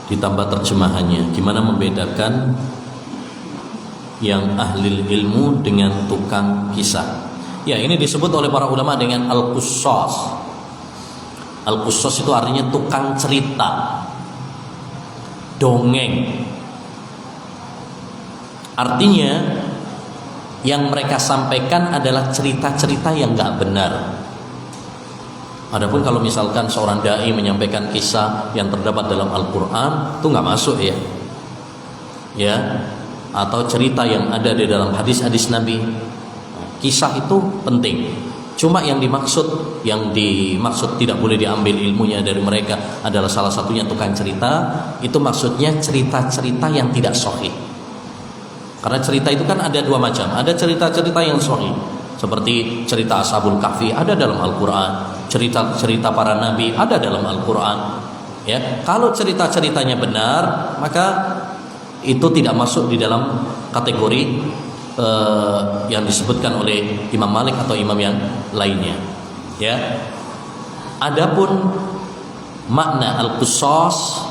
ditambah terjemahannya. Gimana membedakan yang ahli ilmu dengan tukang kisah? Ya, ini disebut oleh para ulama dengan al-qussas. Al-qussas itu artinya tukang cerita, dongeng. Artinya yang mereka sampaikan adalah cerita-cerita yang gak benar. Adapun kalau misalkan seorang dai menyampaikan kisah yang terdapat dalam Al-Quran, itu gak masuk ya, atau cerita yang ada di dalam hadis-hadis Nabi. Kisah itu penting. Cuma yang dimaksud tidak boleh diambil ilmunya dari mereka adalah salah satunya tukang cerita. Itu maksudnya cerita-cerita yang tidak sahih. Karena cerita itu kan ada dua macam. Ada cerita-cerita yang sahih, seperti cerita Ashabul Kahfi ada dalam Al-Quran, cerita-cerita para nabi ada dalam Al-Quran. Ya, kalau cerita-ceritanya benar, maka itu tidak masuk di dalam kategori yang disebutkan oleh Imam Malik atau imam yang lainnya. Ya. Adapun makna al-qussas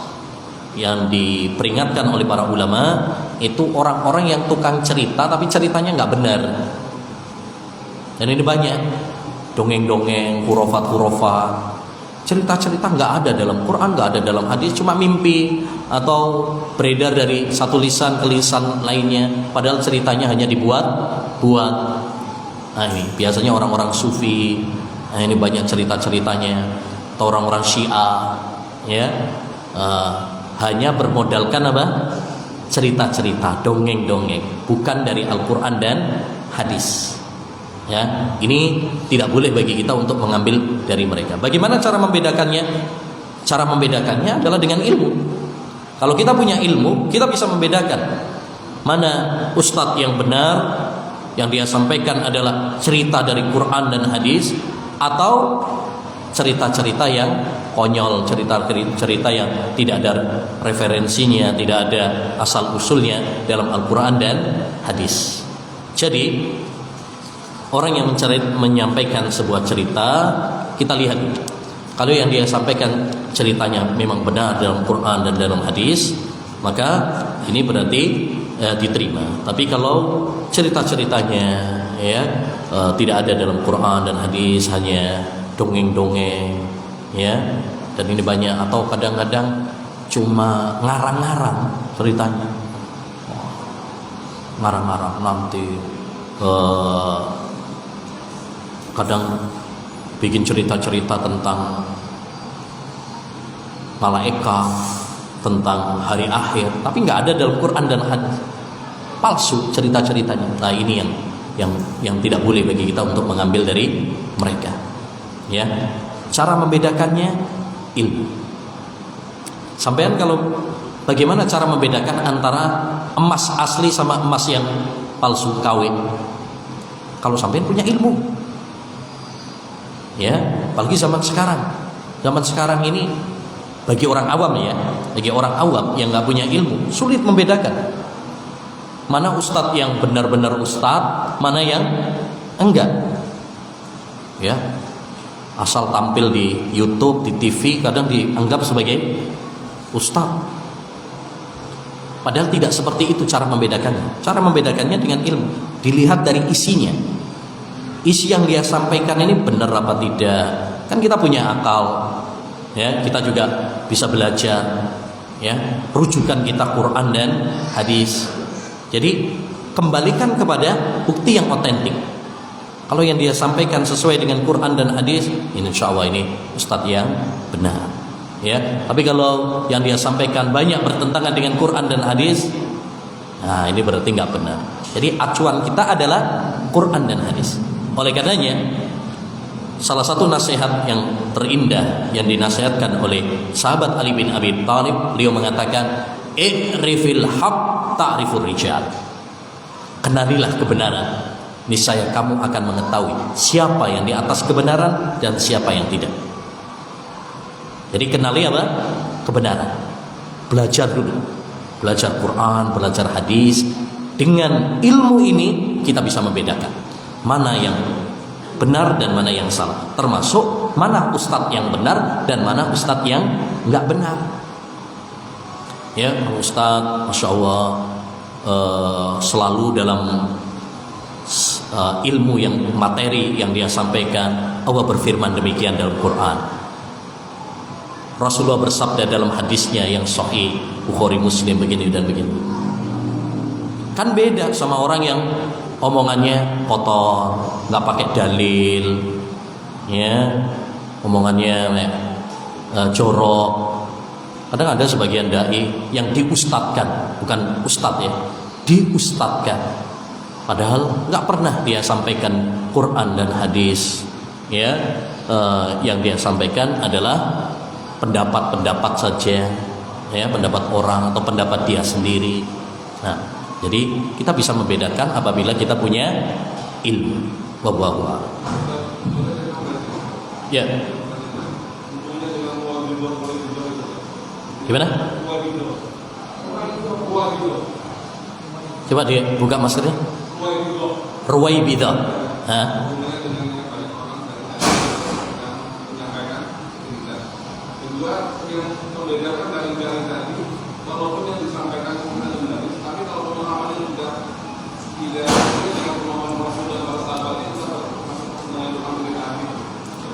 yang diperingatkan oleh para ulama itu orang-orang yang tukang cerita tapi ceritanya nggak benar. Dan ini banyak dongeng-dongeng, khurafat-khurafat, cerita-cerita nggak ada dalam Quran, nggak ada dalam hadis, cuma mimpi atau beredar dari satu lisan ke lisan lainnya, padahal ceritanya hanya dibuat-buat. Nah, ini biasanya orang-orang sufi. Nah, ini banyak cerita-ceritanya, atau orang-orang Syiah, ya, hanya bermodalkan apa? Cerita-cerita, dongeng-dongeng, bukan dari Al-Quran dan hadis. Ya, ini tidak boleh bagi kita untuk mengambil dari mereka. Bagaimana cara membedakannya? Cara membedakannya adalah dengan ilmu. Kalau kita punya ilmu, kita bisa membedakan mana ustadz yang benar, yang dia sampaikan adalah cerita dari Quran dan hadis, atau cerita-cerita yang konyol, cerita-cerita yang tidak ada referensinya, tidak ada asal usulnya dalam Al-Quran dan hadis. Jadi orang yang menyampaikan sebuah cerita, kita lihat kalau yang dia sampaikan ceritanya memang benar dalam Quran dan dalam hadis, maka ini berarti diterima. Tapi kalau cerita-ceritanya tidak ada dalam Quran dan hadis, hanya dongeng-dongeng, ya, dan ini banyak, atau kadang-kadang cuma ngarang-ngarang ceritanya, ngarang-ngarang nanti kadang bikin cerita-cerita tentang malaikat, tentang hari akhir, tapi nggak ada dalam Quran dan hadis, palsu cerita-ceritanya. Nah, ini yang tidak boleh bagi kita untuk mengambil dari mereka. Ya, cara membedakannya ilmu. Sampean kalau bagaimana cara membedakan antara emas asli sama emas yang palsu KW? Kalau sampean punya ilmu, ya, apalagi zaman sekarang. Zaman sekarang ini bagi orang awam, ya, bagi orang awam yang nggak punya ilmu, sulit membedakan mana ustadz yang benar-benar ustadz, mana yang enggak. Ya, asal tampil di YouTube, di TV, kadang dianggap sebagai ustadz. Padahal tidak seperti itu cara membedakannya. Cara membedakannya dengan ilmu. Dilihat dari isinya. Isi yang dia sampaikan ini benar apa tidak. Kan kita punya akal, ya, kita juga bisa belajar, ya, rujukan kita Quran dan hadis. Jadi kembalikan kepada bukti yang otentik. Kalau yang dia sampaikan sesuai dengan Quran dan hadis, insya Allah ini ustadz yang benar, ya. Tapi kalau yang dia sampaikan banyak bertentangan dengan Quran dan hadis, nah ini berarti nggak benar. Jadi acuan kita adalah Quran dan hadis. Oleh karenanya, salah satu nasihat yang terindah yang dinasihatkan oleh sahabat Ali bin Abi Thalib, beliau mengatakan, "I'rifil haqq ta'rifur rijal." Kenalilah kebenaran, niscaya kamu akan mengetahui siapa yang di atas kebenaran dan siapa yang tidak. Jadi kenali apa? kebenaran. Belajar dulu, belajar Quran, belajar hadis. Dengan ilmu ini kita bisa membedakan mana yang benar dan mana yang salah, termasuk mana ustadz yang benar dan mana ustadz yang nggak benar. Ya, ustadz, masya Allah, selalu dalam ilmu yang materi yang dia sampaikan. Allah berfirman demikian dalam Quran. Rasulullah bersabda dalam hadisnya yang sahih Bukhari Muslim begini dan begini. Kan beda sama orang yang omongannya kotor, nggak pakai dalil, ya, omongannya jorok. Kadang ada sebagian dai yang diustadkan, bukan ustad ya, diustadkan. Padahal nggak pernah dia sampaikan Quran dan hadis, ya, yang dia sampaikan adalah pendapat-pendapat saja, ya, pendapat orang atau pendapat dia sendiri. Nah, jadi kita bisa membedakan apabila kita punya ilmu. Wallahu a'lam. Ya. Gimana? Coba dia buka maskernya. Ruwaibidah. Hah?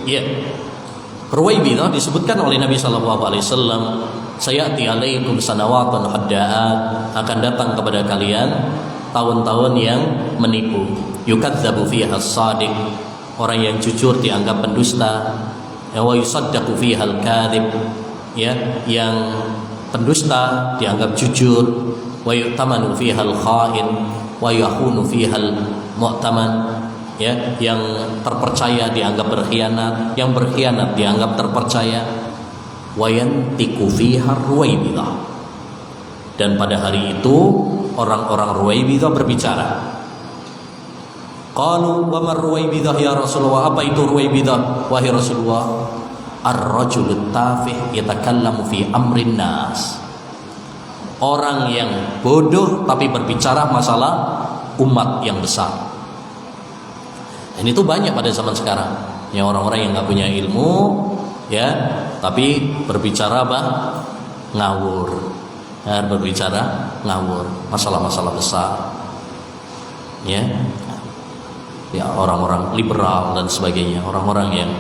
Iya. Ruwaibidah disebutkan oleh Nabi sallallahu alaihi wasallam, sayati alaikum sanawatun hadda'at, akan datang kepada kalian tahun-tahun yang menipu. Yukadzabu fiha as-sadiq, orang yang jujur dianggap pendusta. Wa yusaddaqu fiha al-kadzib, ya, yang pendusta dianggap jujur. Wa yu'tamanu fiha al-kha'in wa yahunu fiha al-mu'taman, ya, yang terpercaya dianggap berkhianat, yang berkhianat dianggap terpercaya. Wayantiku fiha ruwaibidah, dan pada hari itu orang-orang ruwaibidah berbicara. Qalu wa mar ruwaibidah ya Rasulullah, apa itu ruwaibidah wahai Rasulullah? Ar-rajul tafih yatakallamu fi amrin nas, orang yang bodoh tapi berbicara masalah umat yang besar. Dan itu banyak pada zaman sekarang, ya, orang-orang yang nggak punya ilmu, ya, tapi berbicara apa? Ngawur, ya, berbicara ngawur, masalah-masalah besar, ya, ya, orang-orang liberal dan sebagainya, orang-orang yang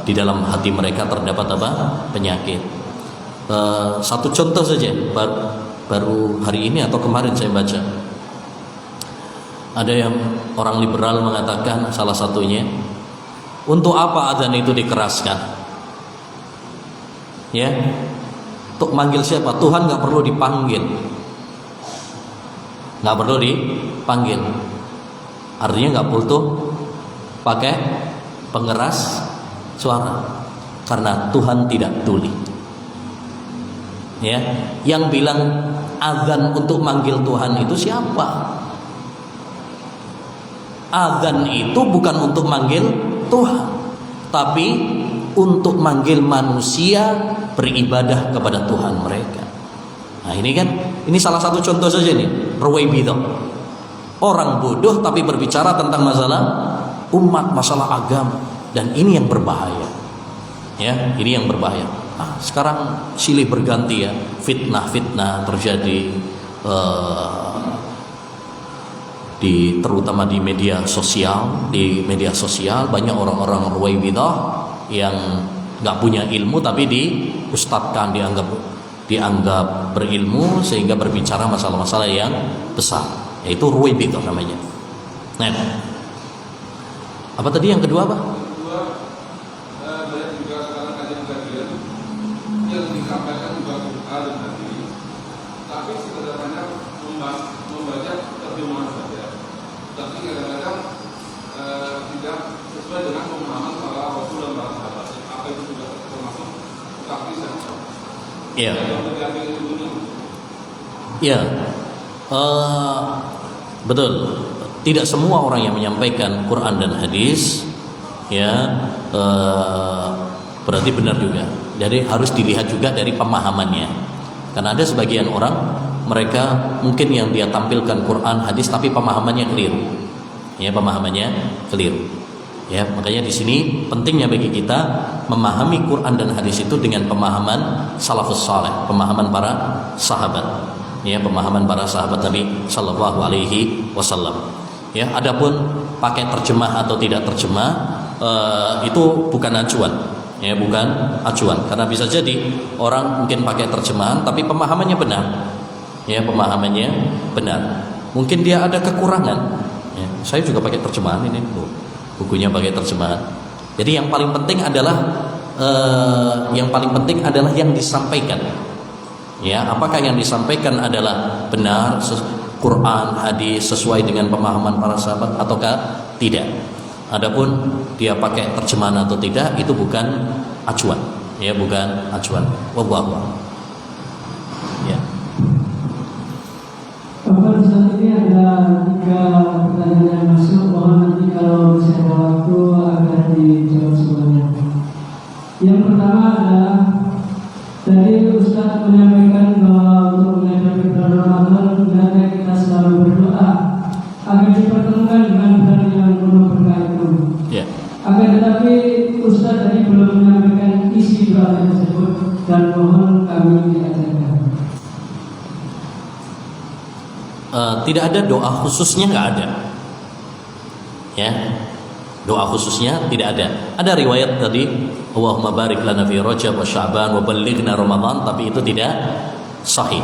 di dalam hati mereka terdapat apa? Penyakit. Satu contoh saja, baru hari ini atau kemarin saya baca. Ada yang orang liberal mengatakan salah satunya, untuk apa adzan itu dikeraskan? Ya, untuk manggil siapa? Tuhan nggak perlu dipanggil, nggak perlu dipanggil. Artinya nggak butuh pakai pengeras suara, karena Tuhan tidak tuli. Ya, yang bilang adzan untuk manggil Tuhan itu siapa? Adzan itu bukan untuk manggil Tuhan, tapi untuk manggil manusia beribadah kepada Tuhan mereka. Nah, ini kan, ini salah satu contoh saja nih, ruwaibidah. Orang bodoh tapi berbicara tentang masalah umat, masalah agama, dan ini yang berbahaya. Ya, ini yang berbahaya. Nah, sekarang silih berganti, ya, fitnah-fitnah terjadi terutama di media sosial. Di media sosial banyak orang-orang ruwaibidah yang nggak punya ilmu tapi diustadkan, dianggap berilmu sehingga berbicara masalah-masalah yang besar, yaitu ruwaibidah namanya. Nah, apa tadi yang kedua, Pak? Banyak juga sekarang kajian-kajian yang disampaikan juga Quran tadi, tapi sebenarnya membaca terjemahan saja, tapi kadang-kadang tidak sesuai dengan pemahaman para Rasul dan para sahabat. Apa itu juga termasuk taklisan? Iya. Iya. Betul. Tidak semua orang yang menyampaikan Quran dan hadis, ya, berarti benar juga. Jadi harus dilihat juga dari pemahamannya. Karena ada sebagian orang, mereka mungkin yang dia tampilkan Quran, hadis, tapi pemahamannya keliru. Ya, pemahamannya keliru. Ya, makanya di sini pentingnya bagi kita memahami Quran dan hadis itu dengan pemahaman salafus saleh, pemahaman para sahabat. Ya, pemahaman para sahabat Nabi sallallahu alaihi wasallam. Ya, adapun pakai terjemah atau tidak terjemah itu bukan acuan. Ya, bukan acuan, karena bisa jadi orang mungkin pakai terjemahan tapi pemahamannya benar. Ya, pemahamannya benar. Mungkin dia ada kekurangan. Ya, saya juga pakai terjemahan ini, bukunya pakai terjemahan. Jadi yang paling penting adalah yang disampaikan. Ya, apakah yang disampaikan adalah benar, Quran, hadis sesuai dengan pemahaman para sahabat ataukah tidak? Adapun dia pakai terjemahan atau tidak itu bukan acuan, ya, bukan acuan. Wallahu a'lam. Ya. Bapak, saat ini ada 3 pertanyaan yang masuk. Mohon nanti kalau masih ada waktu akan dijawab semuanya. Yang pertama adalah tadi Ustaz menyampaikan bahwa untuk menghadapi bulan Ramadan hendaknya kita selalu berdoa agar dipertemukan dengan bulan yang penuh berkah itu. Ya. Akan tetapi Ustaz tadi belum menyampaikan isi doa tersebut dan mohon kami diajarkan. Tidak ada doa khususnya, nggak ada. Ya, doa khususnya tidak ada. Ada riwayat tadi, Allahumma barik lana fi Rajab wa Sya'ban wa ballighna Ramadan, tapi itu tidak sahih.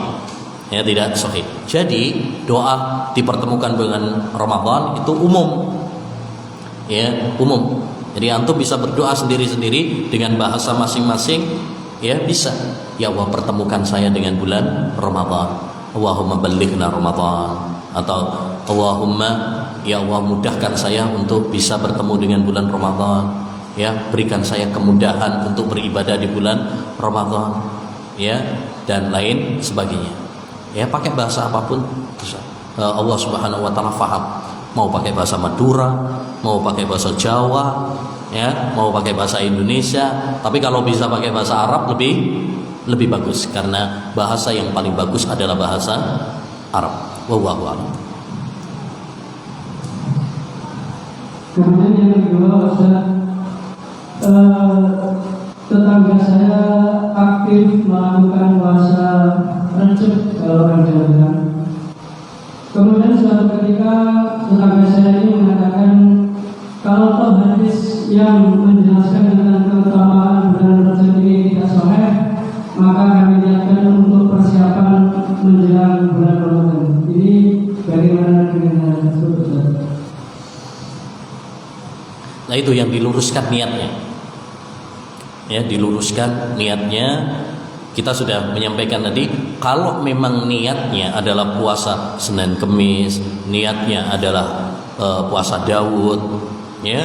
Ya, tidak sahih. Jadi doa dipertemukan dengan Ramadan itu umum. Ya, umum. Jadi antum bisa berdoa sendiri-sendiri dengan bahasa masing-masing, ya, bisa. Ya Allah, pertemukan saya dengan bulan Ramadan. Allahumma ballighna Ramadan, atau Allahumma, ya Allah, mudahkan saya untuk bisa bertemu dengan bulan Ramadan. Ya, berikan saya kemudahan untuk beribadah di bulan Ramadan. Ya, dan lain sebagainya. Ya, pakai bahasa apapun bisa. Allah Subhanahu wa taala faham. Mau pakai bahasa Madura, mau pakai bahasa Jawa, ya, mau pakai bahasa Indonesia, tapi kalau bisa pakai bahasa Arab lebih bagus, karena bahasa yang paling bagus adalah bahasa Arab. Wallahu a'lam. Kemudian yang kedua, Ustaz, tetangga saya aktif melakukan puasa Rajab kalau orang Jawa bilang. Kemudian suatu ketika tetangga saya ini mengatakan kalau toh hadis yang menjelaskan tentang keutamaan bulan Rajab ini tidak sahih, maka kami niatkan untuk persiapan menjelang bulan Ramadan. Ini bagaimana dengan hal tersebut? Nah, itu yang diluruskan niatnya. Ya, diluruskan niatnya. Kita sudah menyampaikan tadi, kalau memang niatnya adalah puasa Senin Kemis, niatnya adalah puasa Daud, ya,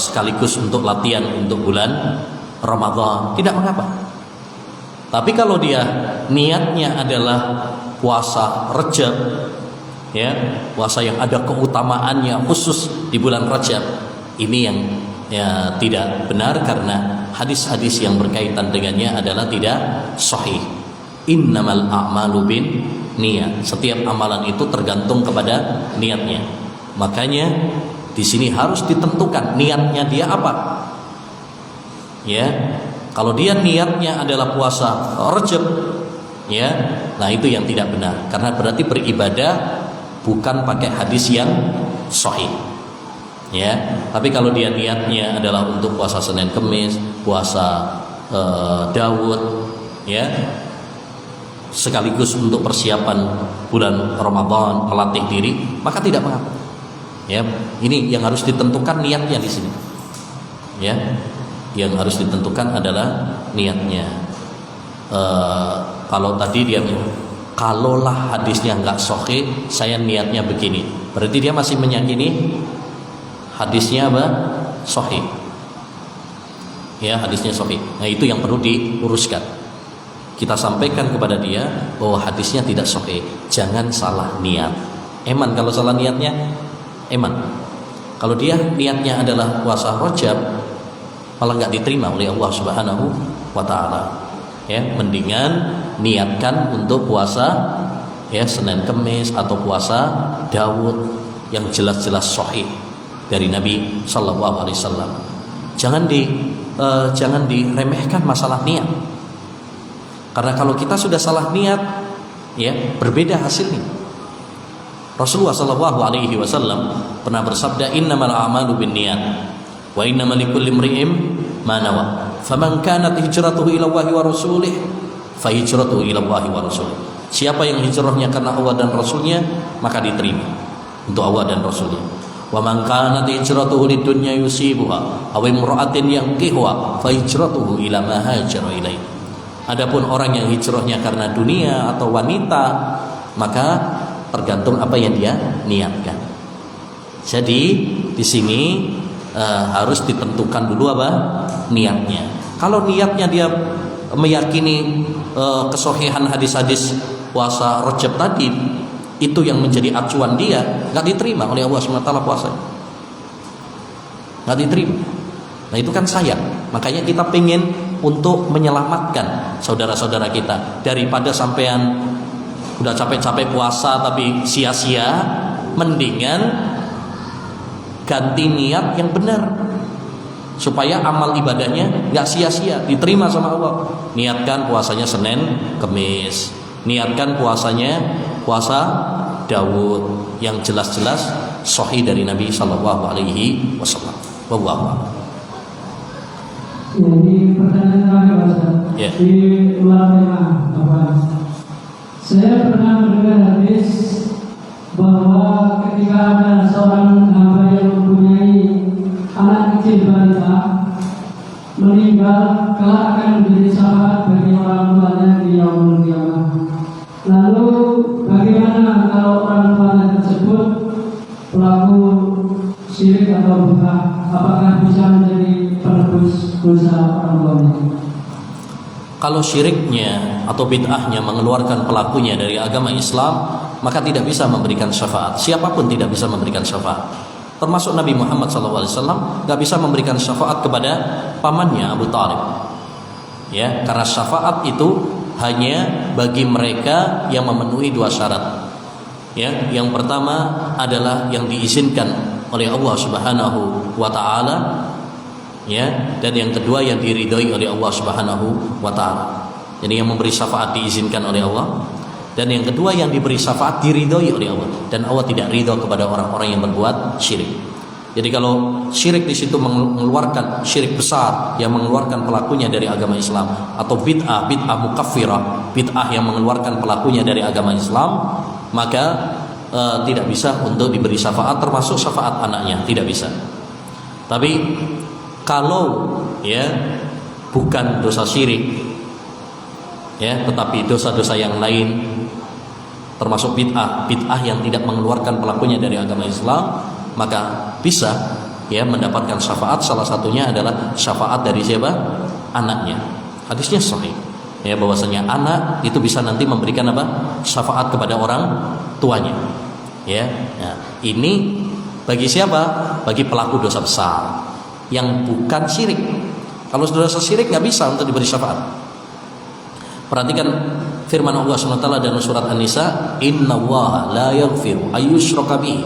sekaligus untuk latihan untuk bulan Ramadan, tidak mengapa. Tapi kalau dia niatnya adalah puasa Rajab, ya, puasa yang ada keutamaannya khusus di bulan Rajab, ini yang ya tidak benar, karena hadis-hadis yang berkaitan dengannya adalah tidak sahih. Innamal a'malu bin niat. Setiap amalan itu tergantung kepada niatnya. Makanya di sini harus ditentukan niatnya dia apa. Ya, kalau dia niatnya adalah puasa Rajab, ya, nah itu yang tidak benar, karena berarti beribadah bukan pakai hadis yang sahih. Ya, tapi kalau dia niatnya adalah untuk puasa Senin Kemis, puasa Daud, ya, sekaligus untuk persiapan bulan Ramadan, melatih diri, maka tidak mengapa. Ya, ini yang harus ditentukan niatnya di sini. Ya, yang harus ditentukan adalah niatnya. Kalau tadi dia bilang, kalaulah hadisnya nggak sahih, saya niatnya begini, berarti dia masih meyakini hadisnya apa? Sahih. Ya, hadisnya sahih. Nah, itu yang perlu diluruskan. Kita sampaikan kepada dia bahwa hadisnya tidak sahih. Jangan salah niat. Eman kalau salah niatnya, eman. Kalau dia niatnya adalah puasa Rajab, malah nggak diterima oleh Allah Subhanahu wa taala. Ya, mendingan niatkan untuk puasa ya Senin Kemis atau puasa Daud yang jelas-jelas sahih dari Nabi sallallahu alaihi wasallam. Jangan diremehkan masalah niat. Karena kalau kita sudah salah niat, ya berbeda hasilnya. Rasulullah sallallahu alaihi wasallam pernah bersabda, "Innamal a'malu binniyat wa innamal likulli imri'in ma nawa. Faman kanat hijratuhu ila Allahi wa rasulih, fa hijratuhu ila Allahi wa rasulih." Siapa yang hijrahnya karena Allah dan Rasulnya, maka diterima untuk Allah dan Rasulnya. Wa man kanat hijratuhu lidunya yusibuha aw imra'atin yankihuha, fa hijratuhu ila ma hajara ilaihi. Adapun orang yang hijrahnya karena dunia atau wanita, maka tergantung apa yang dia niatkan. Jadi di sini harus ditentukan dulu apa niatnya. Kalau niatnya dia meyakini kesohihan hadis-hadis puasa Rajab tadi, itu yang menjadi acuan dia, nggak diterima oleh Allah SWT puasa, nggak diterima. Nah itu kan sayang. Makanya kita pengen untuk menyelamatkan saudara-saudara kita daripada sampean udah capek-capek puasa tapi sia-sia, mendingan ganti niat yang benar supaya amal ibadahnya nggak sia-sia, diterima sama Allah. Niatkan puasanya Senin Kemis, niatkan puasanya puasa Daud yang jelas-jelas sahih dari Nabi sallallahu alaihi wasallam. Wallahu a'lam. Ini pertanyaan terakhir Ustaz. Ya. Di luar tema, saya pernah mendengar hadis bahwa ketika ada seorang hamba yang mempunyai anak kecil balita meninggal, kelak akan menjadi syafaat bagi orang tuanya di yaumul qiyamah. Lalu bagaimana kalau orang tuanya tersebut pelaku syirik atau bid'ah? Apakah bisa menjadi penebus dosa orang tuanya? Kalau syiriknya atau bid'ahnya mengeluarkan pelakunya dari agama Islam, maka tidak bisa memberikan syafaat. Siapapun tidak bisa memberikan syafaat. Termasuk Nabi Muhammad SAW tidak bisa memberikan syafaat kepada pamannya Abu Thalib. Ya, karena syafaat itu hanya bagi mereka yang memenuhi dua syarat. Ya, yang pertama adalah yang diizinkan oleh Allah Subhanahu wa taala, ya, dan yang kedua yang diridhoi oleh Allah Subhanahu wa taala. Jadi yang memberi syafaat diizinkan oleh Allah, dan yang kedua yang diberi syafaat diridhoi oleh Allah, dan Allah tidak ridho kepada orang-orang yang berbuat syirik. Jadi kalau syirik di situ mengeluarkan syirik besar yang mengeluarkan pelakunya dari agama Islam, atau bid'ah mukaffirah, bid'ah yang mengeluarkan pelakunya dari agama Islam, maka tidak bisa untuk diberi syafaat, termasuk syafaat anaknya tidak bisa. Tapi kalau ya bukan dosa syirik, ya, tetapi dosa-dosa yang lain termasuk bid'ah yang tidak mengeluarkan pelakunya dari agama Islam, maka bisa ya mendapatkan syafaat. Salah satunya adalah syafaat dari siapa? Anaknya. Hadisnya sahih ya, bahwasanya anak itu bisa nanti memberikan apa? Syafaat kepada orang tuanya. Ya. Nah, ini bagi siapa? Bagi pelaku dosa besar yang bukan syirik. Kalau dosa syirik nggak bisa untuk diberi syafaat. Perhatikan firman Allah SWT dalam surat An-Nisa, "Innallaha la yaghfiru ayyushraka bihi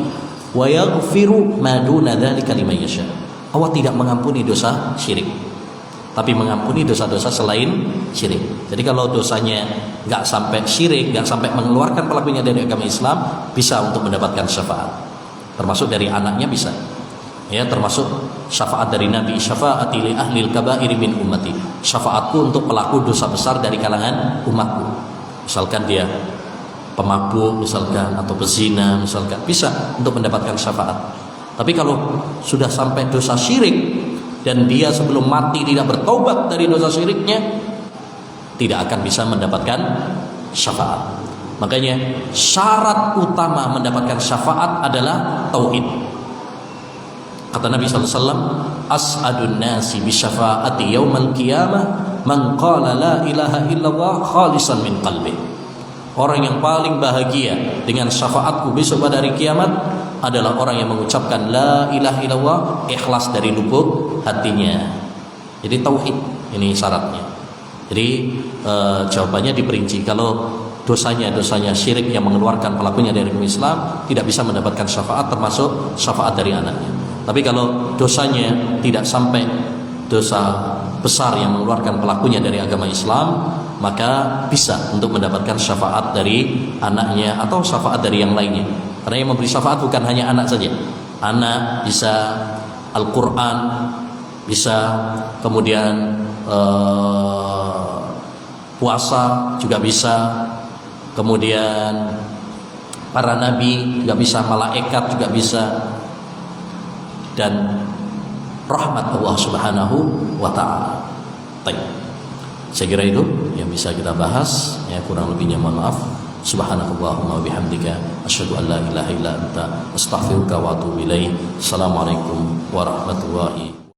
wa yaghfiru ma duna dzalika liman yasha." Allah tidak mengampuni dosa syirik, tapi mengampuni dosa-dosa selain syirik. Jadi kalau dosanya nggak sampai syirik, nggak sampai mengeluarkan pelakunya dari agama Islam, bisa untuk mendapatkan syafaat. Termasuk dari anaknya bisa. Ya, termasuk syafaat dari Nabi, syafaati li ahlil kabairi min ummati. Syafaatku untuk pelaku dosa besar dari kalangan umatku. Misalkan dia pemabuk misalkan, atau pezina misalkan, bisa untuk mendapatkan syafaat. Tapi kalau sudah sampai dosa syirik dan dia sebelum mati tidak bertaubat dari dosa syiriknya, tidak akan bisa mendapatkan syafaat. Makanya syarat utama mendapatkan syafaat adalah tauhid. Kata Nabi SAW, "As'adun nasi bisyafaati yaumal qiyamah man qala la ilaha illallah khalisan min qalbi." Orang yang paling bahagia dengan syafaatku besok pada hari kiamat adalah orang yang mengucapkan la ilaha illallah ikhlas dari lubuk hatinya. Jadi tauhid ini syaratnya. Jadi jawabannya diperinci. Kalau dosanya syirik yang mengeluarkan pelakunya dari agama Islam, tidak bisa mendapatkan syafaat, termasuk syafaat dari anaknya. Tapi kalau dosanya tidak sampai dosa besar yang mengeluarkan pelakunya dari agama Islam, maka bisa untuk mendapatkan syafaat dari anaknya atau syafaat dari yang lainnya. Karena yang memberi syafaat bukan hanya anak saja. Anak bisa, Al-Quran bisa, kemudian puasa juga bisa, kemudian para nabi juga bisa, malaikat juga bisa, dan rahmat Allah Subhanahu wa taala. Baik. Saya kira itu yang bisa kita bahas, ya, kurang lebihnya mohon maaf. Subhanakallahumma wa bihamdika asyhadu an la ilaha illa anta astaghfiruka wa atubu ilaik. Assalamualaikum warahmatullahi